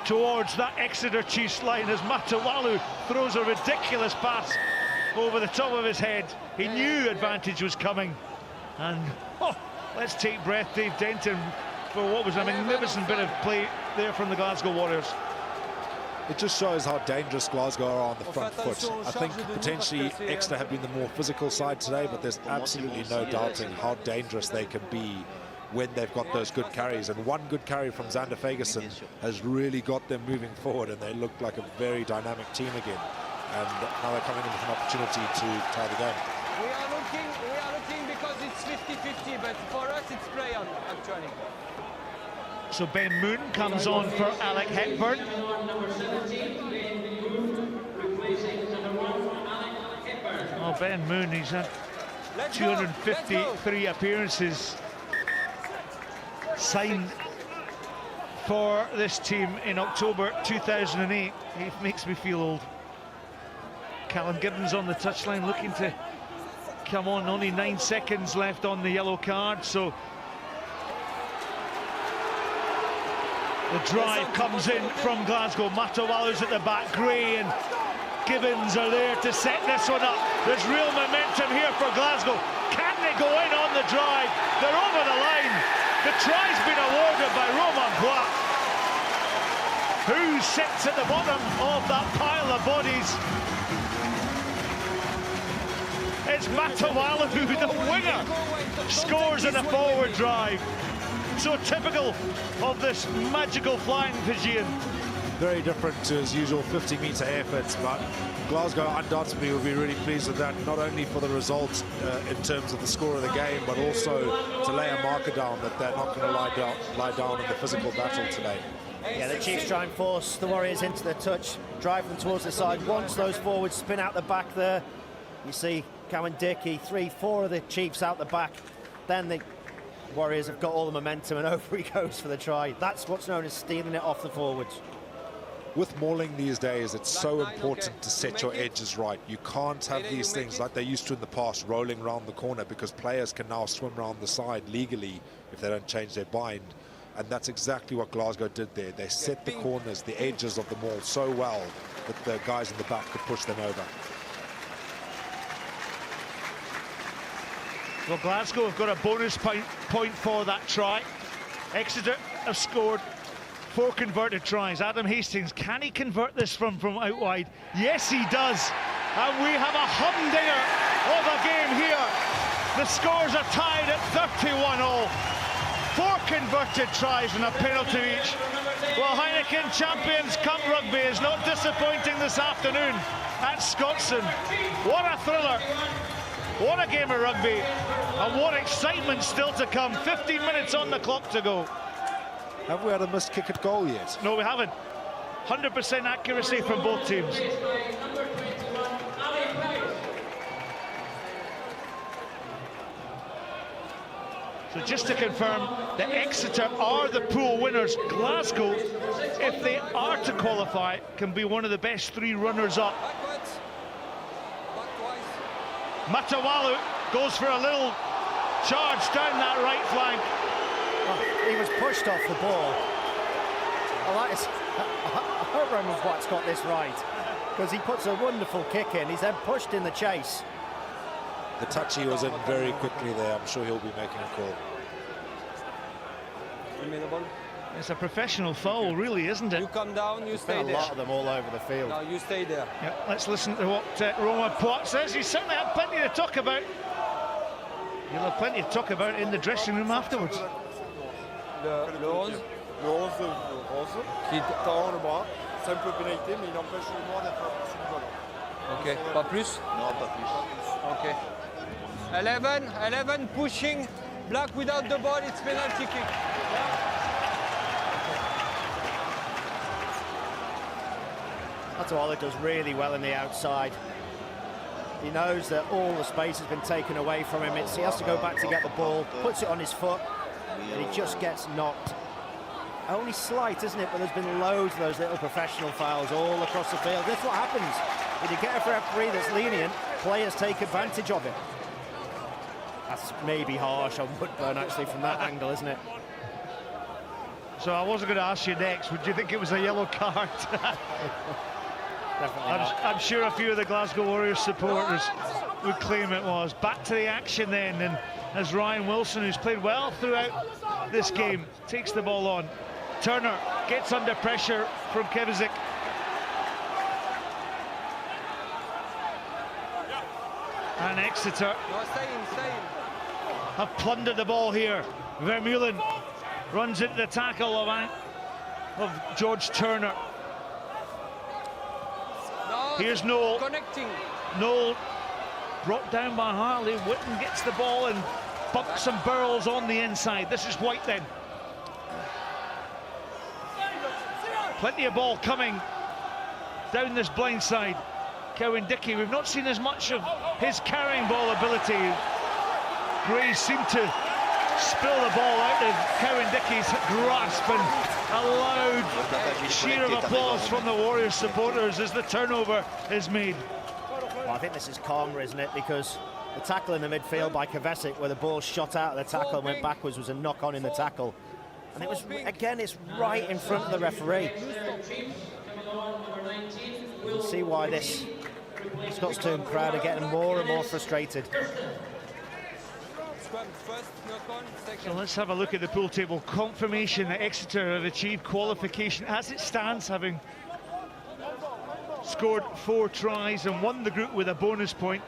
Speaker 1: towards that Exeter Chiefs line as Matawalu throws a ridiculous pass over the top of his head. He knew advantage was coming. And let's take breath, Dave Denton, for what was a magnificent bit of play there from the Glasgow Warriors.
Speaker 2: It just shows how dangerous Glasgow are on the front foot. I think potentially Exeter have been the more physical side today, but there's absolutely no doubting how dangerous they can be when they've got those good carries. And one good carry from Xander Fagerson has really got them moving forward, and they look like a very dynamic team again. And now they're coming in with an opportunity to tie the game.
Speaker 4: We are looking because it's 50-50, but for us it's play on, actually.
Speaker 1: So Ben Moon comes on for Alec Hepburn. Oh, Ben Moon, he's had 253 appearances, signed for this team in October 2008. It makes me feel old. Callum Gibbons on the touchline looking to come on. Only 9 seconds left on the yellow card, so the drive comes in from Glasgow. Matawalu's at the back. Gray and Gibbons are there to set this one up. There's real momentum here for Glasgow. Can they go in on the drive? They're over the line. The try's been awarded by Romain Poit, who sits at the bottom of that pile of bodies. It's Matawalu, the winger, scores in a forward drive. So typical of this magical flying Fijian.
Speaker 2: Very different to his usual 50-metre efforts, but Glasgow undoubtedly will be really pleased with that, not only for the result in terms of the score of the game, but also to lay a marker down that they're not going to lie down in the physical battle today.
Speaker 3: Yeah, the Chiefs try and force the Warriors into the touch, drive them towards the side. Once those forwards spin out the back there, you see Cowan Dickey, 3-4 of the Chiefs out the back. Then the Warriors have got all the momentum and over he goes for the try. That's what's known as stealing it off the forwards.
Speaker 2: With mauling these days, it's so important to set your edges right. You can't have these things like they used to in the past, rolling around the corner, because players can now swim around the side legally if they don't change their bind. And that's exactly what Glasgow did there. They set the corners, the edges of the maul so well that the guys in the back could push them over.
Speaker 1: Well, Glasgow have got a bonus point for that try. Exeter have scored 4 converted tries. Adam Hastings, can he convert this from out wide? Yes, he does. And we have a humdinger of a game here. The scores are tied at 31-all. 4 converted tries and a penalty each. Well, Heineken Champions Cup Rugby is not disappointing this afternoon at Scotstoun. What a thriller. What a game of rugby. And what excitement still to come. 15 minutes on the clock to go.
Speaker 2: Have we had a missed kick at goal yet?
Speaker 1: No, we haven't. 100% accuracy from both teams. So just to confirm, the Exeter are the pool winners. Glasgow, if they are to qualify, can be one of the best 3 runners-up. Matawalu goes for a little charge down that right flank.
Speaker 3: He was pushed off the ball. I hope Romain Poit's got this right, because he puts a wonderful kick in. He's then pushed in the chase.
Speaker 2: The touch he was in very quickly there. I'm sure he'll be making a call.
Speaker 1: It's a professional foul, really, isn't it?
Speaker 4: You come down, you stay
Speaker 3: There's been
Speaker 4: there.
Speaker 3: a lot of them all over the field.
Speaker 4: No, you stay there.
Speaker 1: Yep, let's listen to what Romain Poit says. He certainly had plenty to talk about. He'll have plenty to talk about in the dressing room afterwards.
Speaker 8: Le 11 qui tend le bras, simple pénalité, mais il empêche le noir d'être sur le ballon.
Speaker 4: Ok, pas plus?
Speaker 6: Non, pas plus.
Speaker 4: Ok. 11 pushing, black without the ball, it's penalty kick.
Speaker 3: Matawalu does really well in the outside. He knows that all the space has been taken away from him. He has to go back to get the ball, puts it on his foot, and he just gets knocked. Only slight, isn't it? But there's been loads of those little professional fouls all across the field. That's what happens. When you get a referee that's lenient, players take advantage of it. That's maybe harsh on Woodburn, actually, from that angle, isn't it?
Speaker 1: So I wasn't going to ask you next, would you think it was a yellow card?
Speaker 3: Definitely not.
Speaker 1: I'm sure a few of the Glasgow Warriors supporters would claim it was. Back to the action then, and as Ryan Wilson, who's played well throughout this game, takes the ball on. Turner gets under pressure from Kevizik. And Exeter
Speaker 4: No, stay in.
Speaker 1: have plundered the ball here. Vermeulen runs into the tackle of George Turner.
Speaker 4: No,
Speaker 1: Here's Noel.
Speaker 4: connecting.
Speaker 1: Noel brought down by Harley. Whitten gets the ball and bucks and burls on the inside. This is White then. Plenty of ball coming down this blind side. Cowan Dickey, we've not seen as much of his carrying ball ability. Gray seemed to spill the ball out of Cowan-Dickey's grasp, and a loud cheer of applause from the Warriors supporters as the turnover is made.
Speaker 3: Well, I think this is calmer, isn't it? Because the tackle in the midfield by Kovacic, where the ball shot out of the tackle and went backwards, was a knock-on in the tackle. And it was, again, it's right in front of the referee. You can see why this Scottstown crowd are getting more and more frustrated.
Speaker 1: So let's have a look at the pool table. Confirmation that Exeter have achieved qualification as it stands, having scored 4 tries and won the group with a bonus point.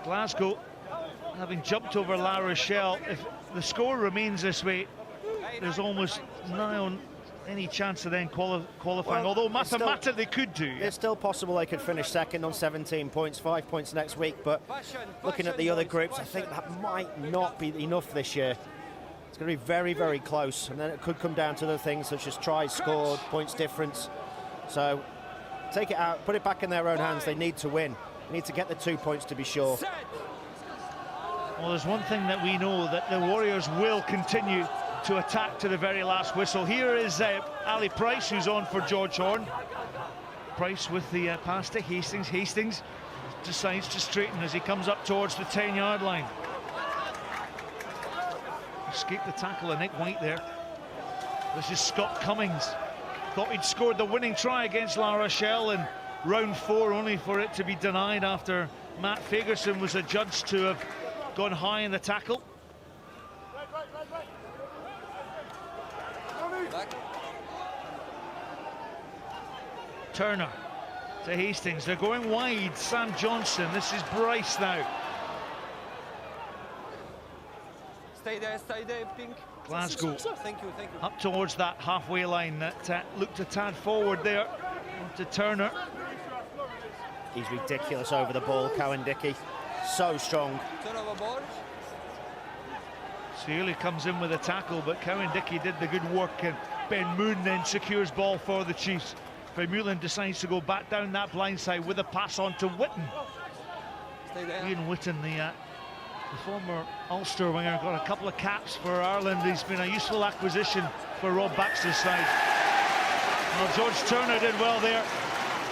Speaker 1: Glasgow having jumped over La Rochelle. If the score remains this way, there's almost nigh on any chance of then qualifying, although mathematically they could do.
Speaker 3: It's still possible they could finish second on 17 points, 5 points next week, but looking at the other groups, I think that might not be enough this year. It's going to be very, very close, and then it could come down to other things such as tries scored, points difference. So take it out, put it back in their own hands. They need to win. They need to get the 2 points to be sure.
Speaker 1: Well, there's one thing that we know, that the Warriors will continue to attack to the very last whistle. Here is Ali Price, who's on for George Horn. Price with the pass to Hastings. Hastings decides to straighten as he comes up towards the 10-yard line. Escaped the tackle of Nick White there. This is Scott Cummings. Thought he'd scored the winning try against La Rochelle in round 4, only for it to be denied after Matt Fagerson was adjudged to have gone high in the tackle. Turner to Hastings. They're going wide. Sam Johnson. This is Bryce now.
Speaker 4: Stay there, Pink.
Speaker 1: Glasgow
Speaker 4: Thank you.
Speaker 1: up towards that halfway line that looked a tad forward there to Turner.
Speaker 3: He's ridiculous over the ball, Cowan-Dickey. So strong.
Speaker 4: Turnover ball.
Speaker 1: Sealy comes in with a tackle, but Cowan-Dickey did the good work, and Ben Moon then secures ball for the Chiefs. Vermeulen decides to go back down that blind side with a pass on to Whitten.
Speaker 4: Stay there.
Speaker 1: Ian Whitten, the former Ulster winger, got a couple of caps for Ireland. He's been a useful acquisition for Rob Baxter's side. Well, George Turner did well there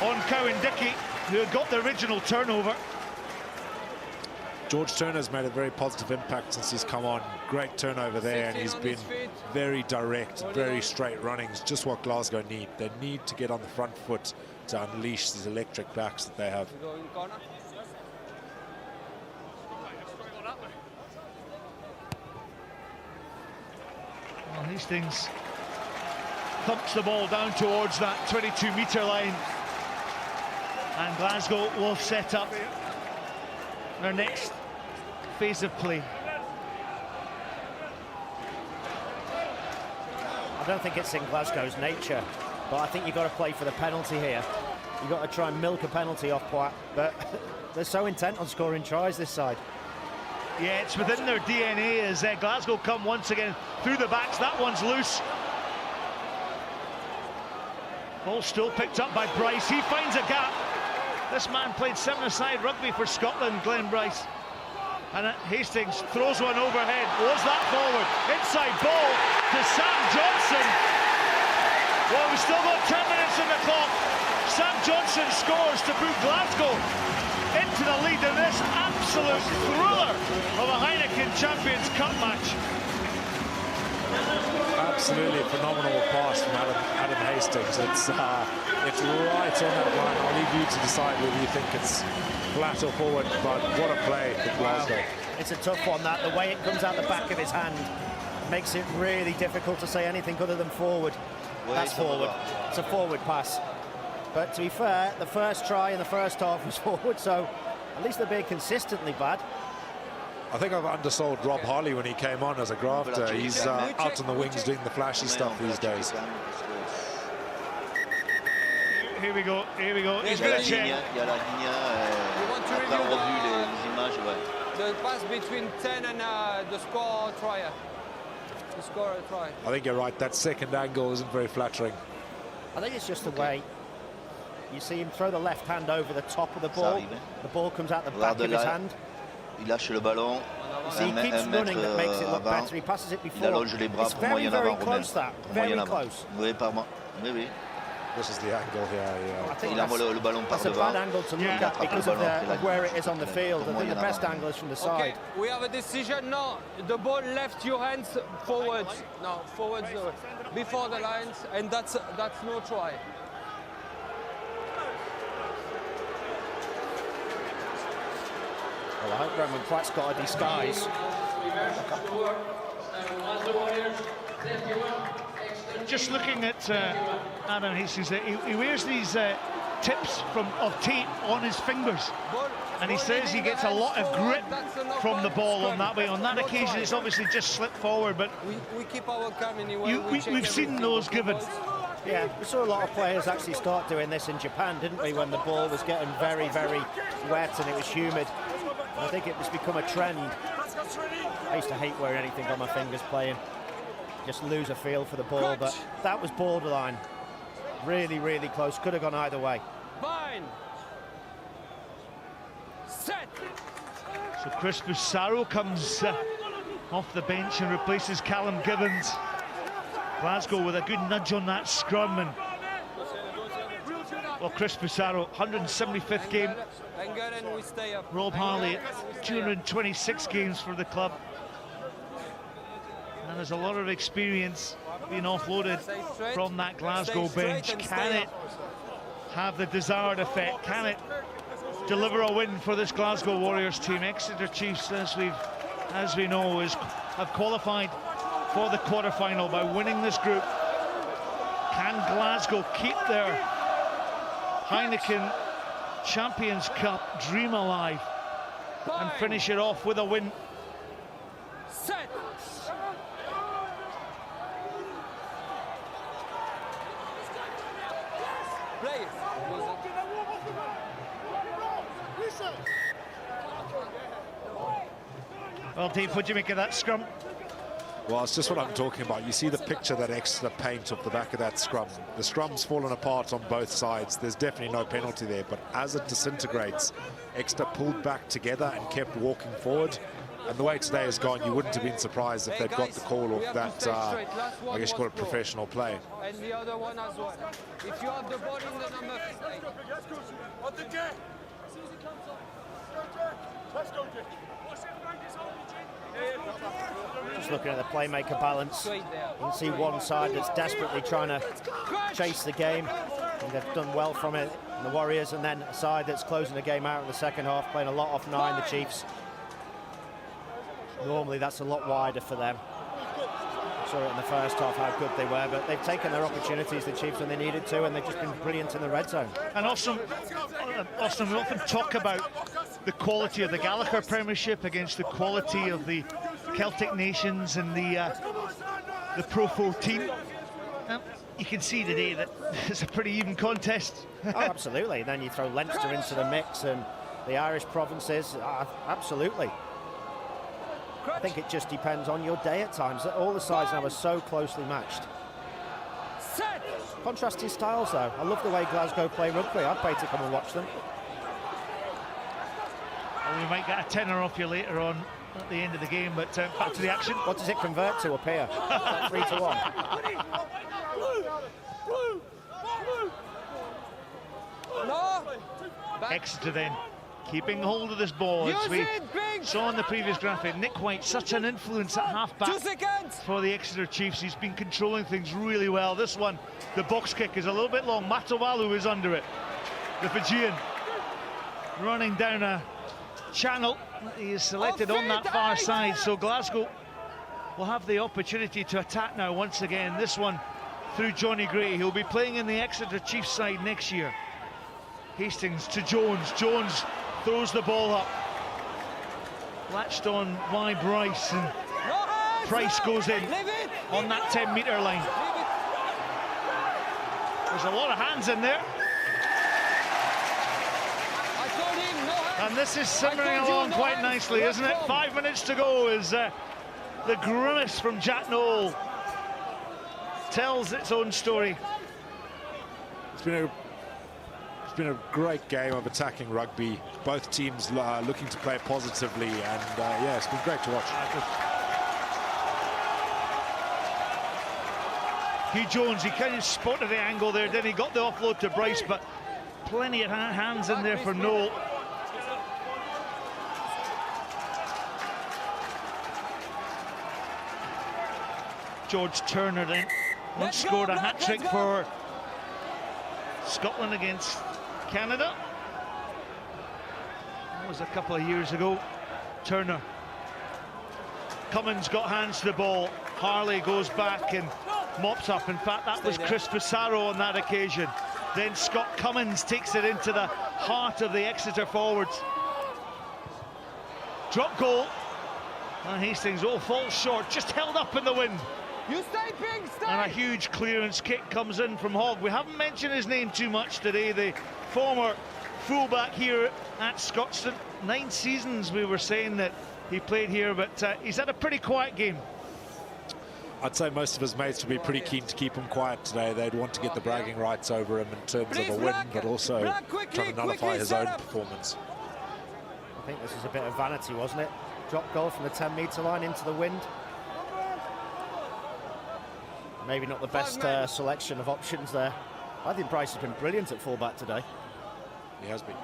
Speaker 1: on Cowan-Dickey, who had got the original turnover.
Speaker 2: George Turner's made a very positive impact since he's come on. Great turnover there, and he's been very direct, very straight runnings, just what Glasgow need. They need to get on the front foot to unleash these electric backs that they have.
Speaker 1: Well, Hastings thumps the ball down towards that 22-metre line, and Glasgow will set up their next phase of play.
Speaker 3: I don't think it's in Glasgow's nature, but I think you've got to play for the penalty here. You've got to try and milk a penalty off Poit, but they're so intent on scoring tries this side.
Speaker 1: Yeah, it's within their DNA as Glasgow come once again through the backs. That one's loose. Ball still picked up by Bryce. He finds a gap. This man played 7-a-side rugby for Scotland, Glenn Bryce. And Hastings throws one overhead. Was that forward? Inside ball to Sam Johnson. Well, we've still got 10 minutes on the clock. Sam Johnson scores to put Glasgow into the lead in this absolute thriller of a Heineken Champions Cup match.
Speaker 2: Absolutely phenomenal pass from Adam Hastings. It's right on that line. I'll leave you to decide whether you think it's flat or forward, but what a play for Glasgow.
Speaker 3: Wow. It's a tough one, that. The way it comes out the back of his hand makes it really difficult to say anything other than forward. That's forward. It's a forward pass. But to be fair, the first try in the first half was forward, so at least they're being consistently bad.
Speaker 2: I think I've undersold Rob Harley when he came on as a grafter. He's out on the wings doing the flashy stuff these days.
Speaker 1: Here we go. He's going to check.
Speaker 4: The pass between 10 and the score try. The score try.
Speaker 2: I think you're right. That second angle isn't very flattering.
Speaker 3: I think it's just the way you see him throw the left hand over the top of the ball. The ball comes out the back of his hand.
Speaker 6: il lâche le ballon.
Speaker 3: See, he keeps running, that makes it look better. He passes it
Speaker 6: Il
Speaker 3: before.
Speaker 6: allonge les bras
Speaker 3: It's
Speaker 6: pour
Speaker 3: very,
Speaker 6: moyen
Speaker 3: very
Speaker 6: avant,
Speaker 3: close,
Speaker 6: Romain.
Speaker 3: that.
Speaker 6: Pour
Speaker 3: Very
Speaker 6: moyen avant.
Speaker 3: close.
Speaker 6: Oui, par moi. Oui, oui.
Speaker 2: This is the angle here.
Speaker 3: I think
Speaker 6: Il envoie le ballon par
Speaker 3: that's a
Speaker 6: devant.
Speaker 3: bad angle to look
Speaker 1: Yeah.
Speaker 3: at because of where it is on the field. I think the best angle is from the
Speaker 4: Okay,
Speaker 3: side.
Speaker 4: we have a decision now. The ball left your hands forwards. No, forwards before the lines, and that's no try.
Speaker 3: Well, I hope Roman Platt's got a disguise.
Speaker 1: Just looking at Adam Hastings, he wears these tips of tape on his fingers, and he says he gets a lot of grip from the ball on that way. On that occasion, it's obviously just slipped forward, but
Speaker 4: we keep our calm anyway.
Speaker 1: we've seen those given.
Speaker 3: Yeah, we saw a lot of players actually start doing this in Japan, didn't we, when the ball was getting very, very wet and it was humid. And I think it has become a trend. I used to hate wearing anything on my fingers playing. Just lose a feel for the ball, but that was borderline. Really, really close. Could have gone either way.
Speaker 4: Fine. Set.
Speaker 1: So Chris Busaro comes off the bench and replaces Callum Gibbons. Glasgow with a good nudge on that scrum, and well, Chris Busaro, 175th game.
Speaker 4: And we stay up.
Speaker 1: Rob Harley, 226 games for the club. And there's a lot of experience being offloaded from that Glasgow bench. Can it have the desired effect? Can it deliver a win for this Glasgow Warriors team? Exeter Chiefs, as we know, have qualified for the quarter-final by winning this group. Can Glasgow keep their Heineken Champions Cup dream alive and finish it off with a win?
Speaker 4: Set. Play.
Speaker 1: Well, Dave, what do you make of that scrum?
Speaker 2: Well, it's just what I'm talking about. You see the picture that Exeter paint off the back of that scrum. The scrum's fallen apart on both sides. There's definitely no penalty there, but as it disintegrates, Exeter pulled back together and kept walking forward. And the way today has gone, you wouldn't have been surprised if they'd got the call off that, I guess you call it professional play.
Speaker 4: And the other one as well. If you have the ball in the number 5.
Speaker 3: Just looking at the playmaker balance, you can see one side that's desperately trying to chase the game, and they've done well from it, the Warriors, and then a side that's closing the game out in the second half, playing a lot off 9, the Chiefs. Normally that's a lot wider for them. Saw it in the first half how good they were, but they've taken their opportunities, the Chiefs, when they needed to, and they've just been brilliant in the red zone.
Speaker 1: And Austin, we often talk about the quality of the Gallagher Premiership against the quality of the Celtic nations and the Pro 14. You can see today that it's a pretty even contest.
Speaker 3: Oh, absolutely. Then you throw Leinster into the mix and the Irish provinces. Absolutely. I think it just depends on your day at times. All the sides now are so closely matched.
Speaker 4: Set.
Speaker 3: Contrasting styles, though. I love the way Glasgow play rugby. I'd pay to come and watch them.
Speaker 1: Well, we might get a tenner off you later on at the end of the game, but back to the action.
Speaker 3: What does it convert to up here? 3-1.
Speaker 4: No.
Speaker 1: Exeter then keeping hold of this ball, as we saw in the previous graphic. Nick White, such an influence at half-back
Speaker 4: 2 seconds.
Speaker 1: for the Exeter Chiefs. He's been controlling things really well. This one, the box kick is a little bit long. Matawalu is under it. The Fijian running down a channel. He is selected on that far side, so Glasgow will have the opportunity to attack now once again. This one through Johnny Gray. He'll be playing in the Exeter Chiefs side next year. Hastings to Jones. Jones throws the ball up. Latched on by Bryce, and Price goes in on that 10-metre line. There's a lot of hands in there. And this is simmering along quite nicely, isn't it? 5 minutes to go as the grimace from Jack Noel
Speaker 2: tells its own story.
Speaker 1: It's
Speaker 2: been a great game of attacking rugby. Both teams looking to play positively, and yeah, it's been great to watch.
Speaker 1: Hugh Jones, he kind of spotted the angle there, then he got the offload to Bryce, but plenty of hands in there for Noel. George Turner then once scored a hat-trick for Scotland against Canada. That was a couple of years ago. Turner. Cummins got hands to the ball. Harley goes back and mops up. In fact, that was Chris Pissarro on that occasion. Then Scott Cummins takes it into the heart of the Exeter forwards. Drop goal. And Hastings falls short, just held up in the wind.
Speaker 4: You stay, Ping, stay!
Speaker 1: And a huge clearance kick comes in from Hogg. We haven't mentioned his name too much today, the former fullback here at Scotstoun. 9 seasons we were saying that he played here, but he's had a pretty quiet game.
Speaker 2: I'd say most of his mates would be pretty keen to keep him quiet today. They'd want to get the bragging rights over him in terms of a win, but also trying to nullify his own performance.
Speaker 3: I think this is a bit of vanity, wasn't it? Drop goal from the 10-metre line into the wind. Maybe not the best selection of options there. I think Bryce has been brilliant at fullback today.
Speaker 2: He has been.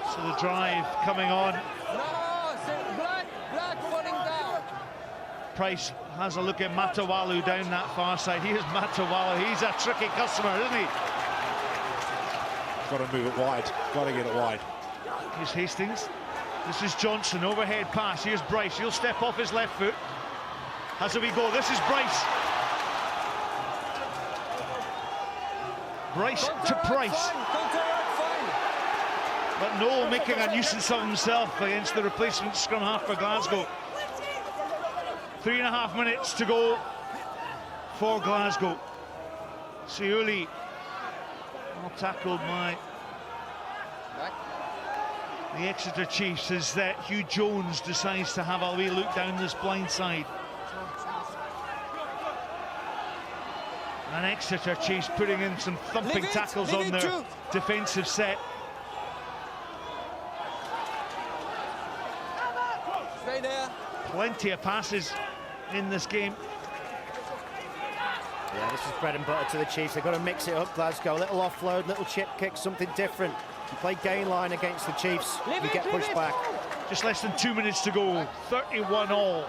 Speaker 1: So the drive coming on.
Speaker 4: Black falling down.
Speaker 1: Price has a look at Matawalu down that far side. Here's Matawalu. He's a tricky customer, isn't he?
Speaker 2: Got to move it wide. Got to get it wide.
Speaker 1: Here's Hastings. This is Johnson, overhead pass. Here's Bryce. He'll step off his left foot. Has a wee go. This is Bryce. Bryce to Price. But Noel making a nuisance of himself against the replacement scrum half for Glasgow. 3.5 minutes to go for Glasgow. Siuli, all tackled by the Exeter Chiefs as Hugh Jones decides to have a wee look down this blind side. And Exeter Chiefs putting in some thumping tackles on their defensive set.
Speaker 4: Stay there.
Speaker 1: Plenty of passes in this game.
Speaker 3: Yeah, this is bread and butter to the Chiefs. They've got to mix it up, Glasgow. Little offload, little chip kick, something different. You play gain line against the Chiefs, you get pushed back.
Speaker 1: Just less than 2 minutes to go, 31-all.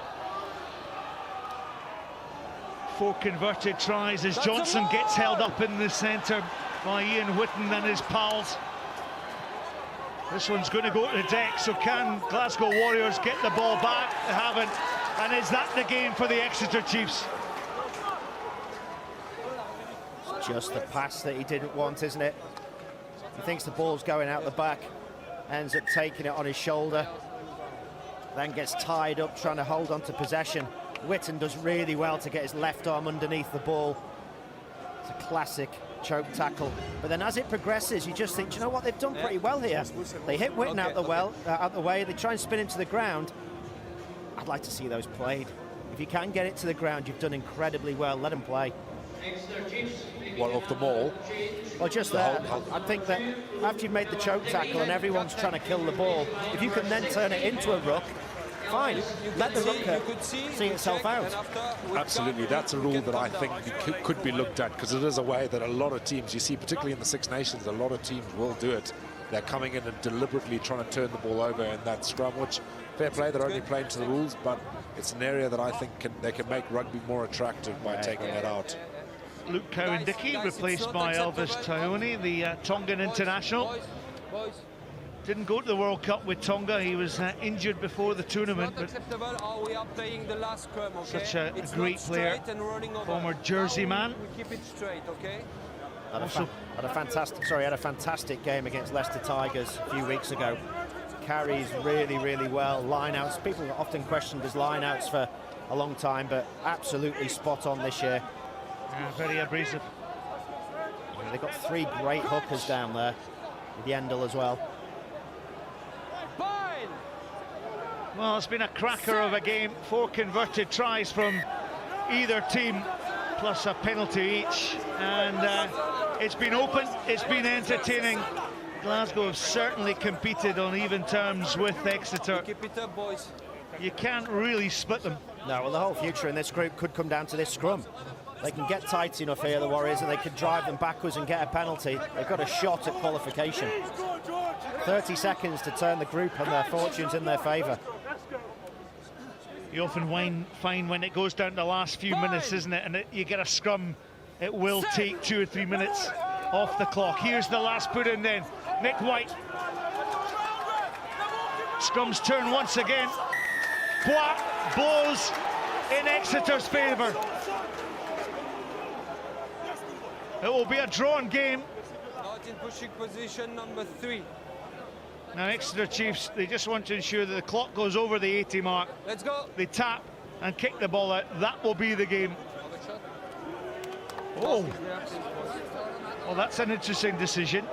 Speaker 1: 4 converted tries as Johnson gets held up in the centre by Ian Whitten and his pals. This one's going to go to the deck, so can Glasgow Warriors get the ball back? They haven't. And is that the game for the Exeter Chiefs?
Speaker 3: It's just the pass that he didn't want, isn't it? He thinks the ball's going out the back, ends up taking it on his shoulder, then gets tied up trying to hold on to possession. Whitten does really well to get his left arm underneath the ball. It's a classic choke tackle. But then as it progresses, you just think, do you know what, they've done pretty well here. They hit Whitten out the way, they try and spin him to the ground. I'd like to see those played. If you can get it to the ground, you've done incredibly well. Let them play.
Speaker 2: What, off the maul?
Speaker 3: Well, just there. I think that after you've made the choke tackle and everyone's trying to kill the ball, if you can then turn it into a ruck, fine. Let the ruck see itself out.
Speaker 2: Absolutely. That's a rule that I think could be looked at, because it is a way that a lot of teams, you see, particularly in the Six Nations, a lot of teams will do it. They're coming in and deliberately trying to turn the ball over in that scrum, which, fair play, they're only playing to the rules, but it's an area that I think they can make rugby more attractive by taking that out.
Speaker 1: Luke Cowan-Dickey replaced by Elvis Taone, the Tongan international. Didn't go to the World Cup with Tonga. He was injured before the tournament, but such a great player, former Jersey man.
Speaker 4: We keep it straight, okay?
Speaker 3: Had a fantastic game against Leicester Tigers a few weeks ago. Carries really, really well. Line-outs, people have often questioned his line-outs for a long time, but absolutely spot on this year.
Speaker 1: Yeah, very abrasive.
Speaker 3: Yeah, they've got 3 great hookers down there, with Yendel as well.
Speaker 1: Well, it's been a cracker of a game. 4 converted tries from either team, plus a penalty each, and it's been open, it's been entertaining. Glasgow have certainly competed on even terms with Exeter.
Speaker 4: Keep it up, boys.
Speaker 1: You can't really split them.
Speaker 3: No, well, the whole future in this group could come down to this scrum. They can get tight enough here, the Warriors, and they can drive them backwards and get a penalty. They've got a shot at qualification. 30 seconds to turn the group and their fortunes in their favour.
Speaker 1: You often find when it goes down to the last few minutes, isn't it, and you get a scrum, it will take 2 or 3 minutes off the clock. Here's the last put in then. Nick White. Scrum's turn once again. Poit blows in Exeter's favour. It will be a drawn game.
Speaker 4: Not in pushing position, number 3.
Speaker 1: Now Exeter Chiefs, they just want to ensure that the clock goes over the 80 mark.
Speaker 4: Let's go.
Speaker 1: They tap and kick the ball out. That will be the game. Oh, well, that's an interesting decision.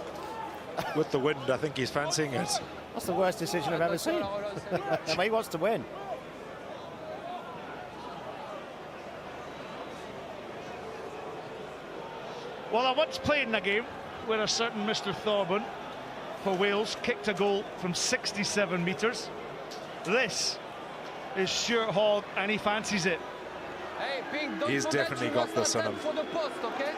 Speaker 2: With the wind, I think he's fancying it.
Speaker 3: That's the worst decision I've ever seen. But he wants to win.
Speaker 1: Well, I once played in a game where a certain Mr. Thorburn for Wales kicked a goal from 67 metres. This is Stuart Hogg, and he fancies it.
Speaker 4: Hey, Pink, don't
Speaker 2: He's
Speaker 4: forget
Speaker 2: definitely
Speaker 4: you
Speaker 2: got
Speaker 4: must
Speaker 2: this on
Speaker 4: attempt
Speaker 2: him.
Speaker 4: for the post, okay?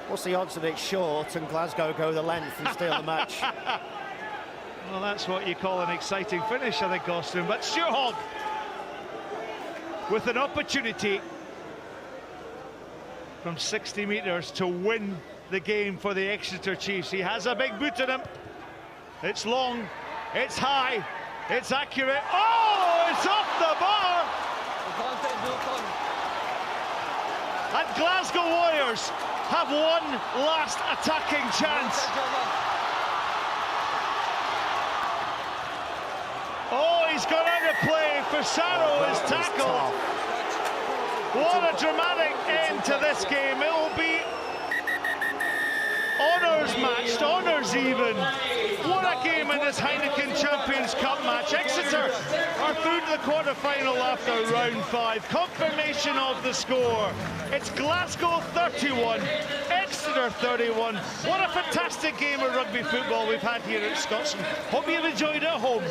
Speaker 3: What's the odds that it's short and Glasgow go the length and steal the match?
Speaker 1: Well, that's what you call an exciting finish, I think, Austin. But Stuart Hogg with an opportunity from 60 metres to win the game for the Exeter Chiefs. He has a big boot in him. It's long, it's high, it's accurate. Oh, it's off the bar! And Glasgow Warriors have one last attacking chance. Oh, he's gone out of play. Fasaro is tackled. What a dramatic end to this game. It will be honours matched, honours even. What a game in this Heineken Champions Cup match. Exeter are through to the quarter-final after round 5. Confirmation of the score. It's Glasgow 31, Exeter 31. What a fantastic game of rugby football we've had here at Scotland. Hope you've enjoyed it at home.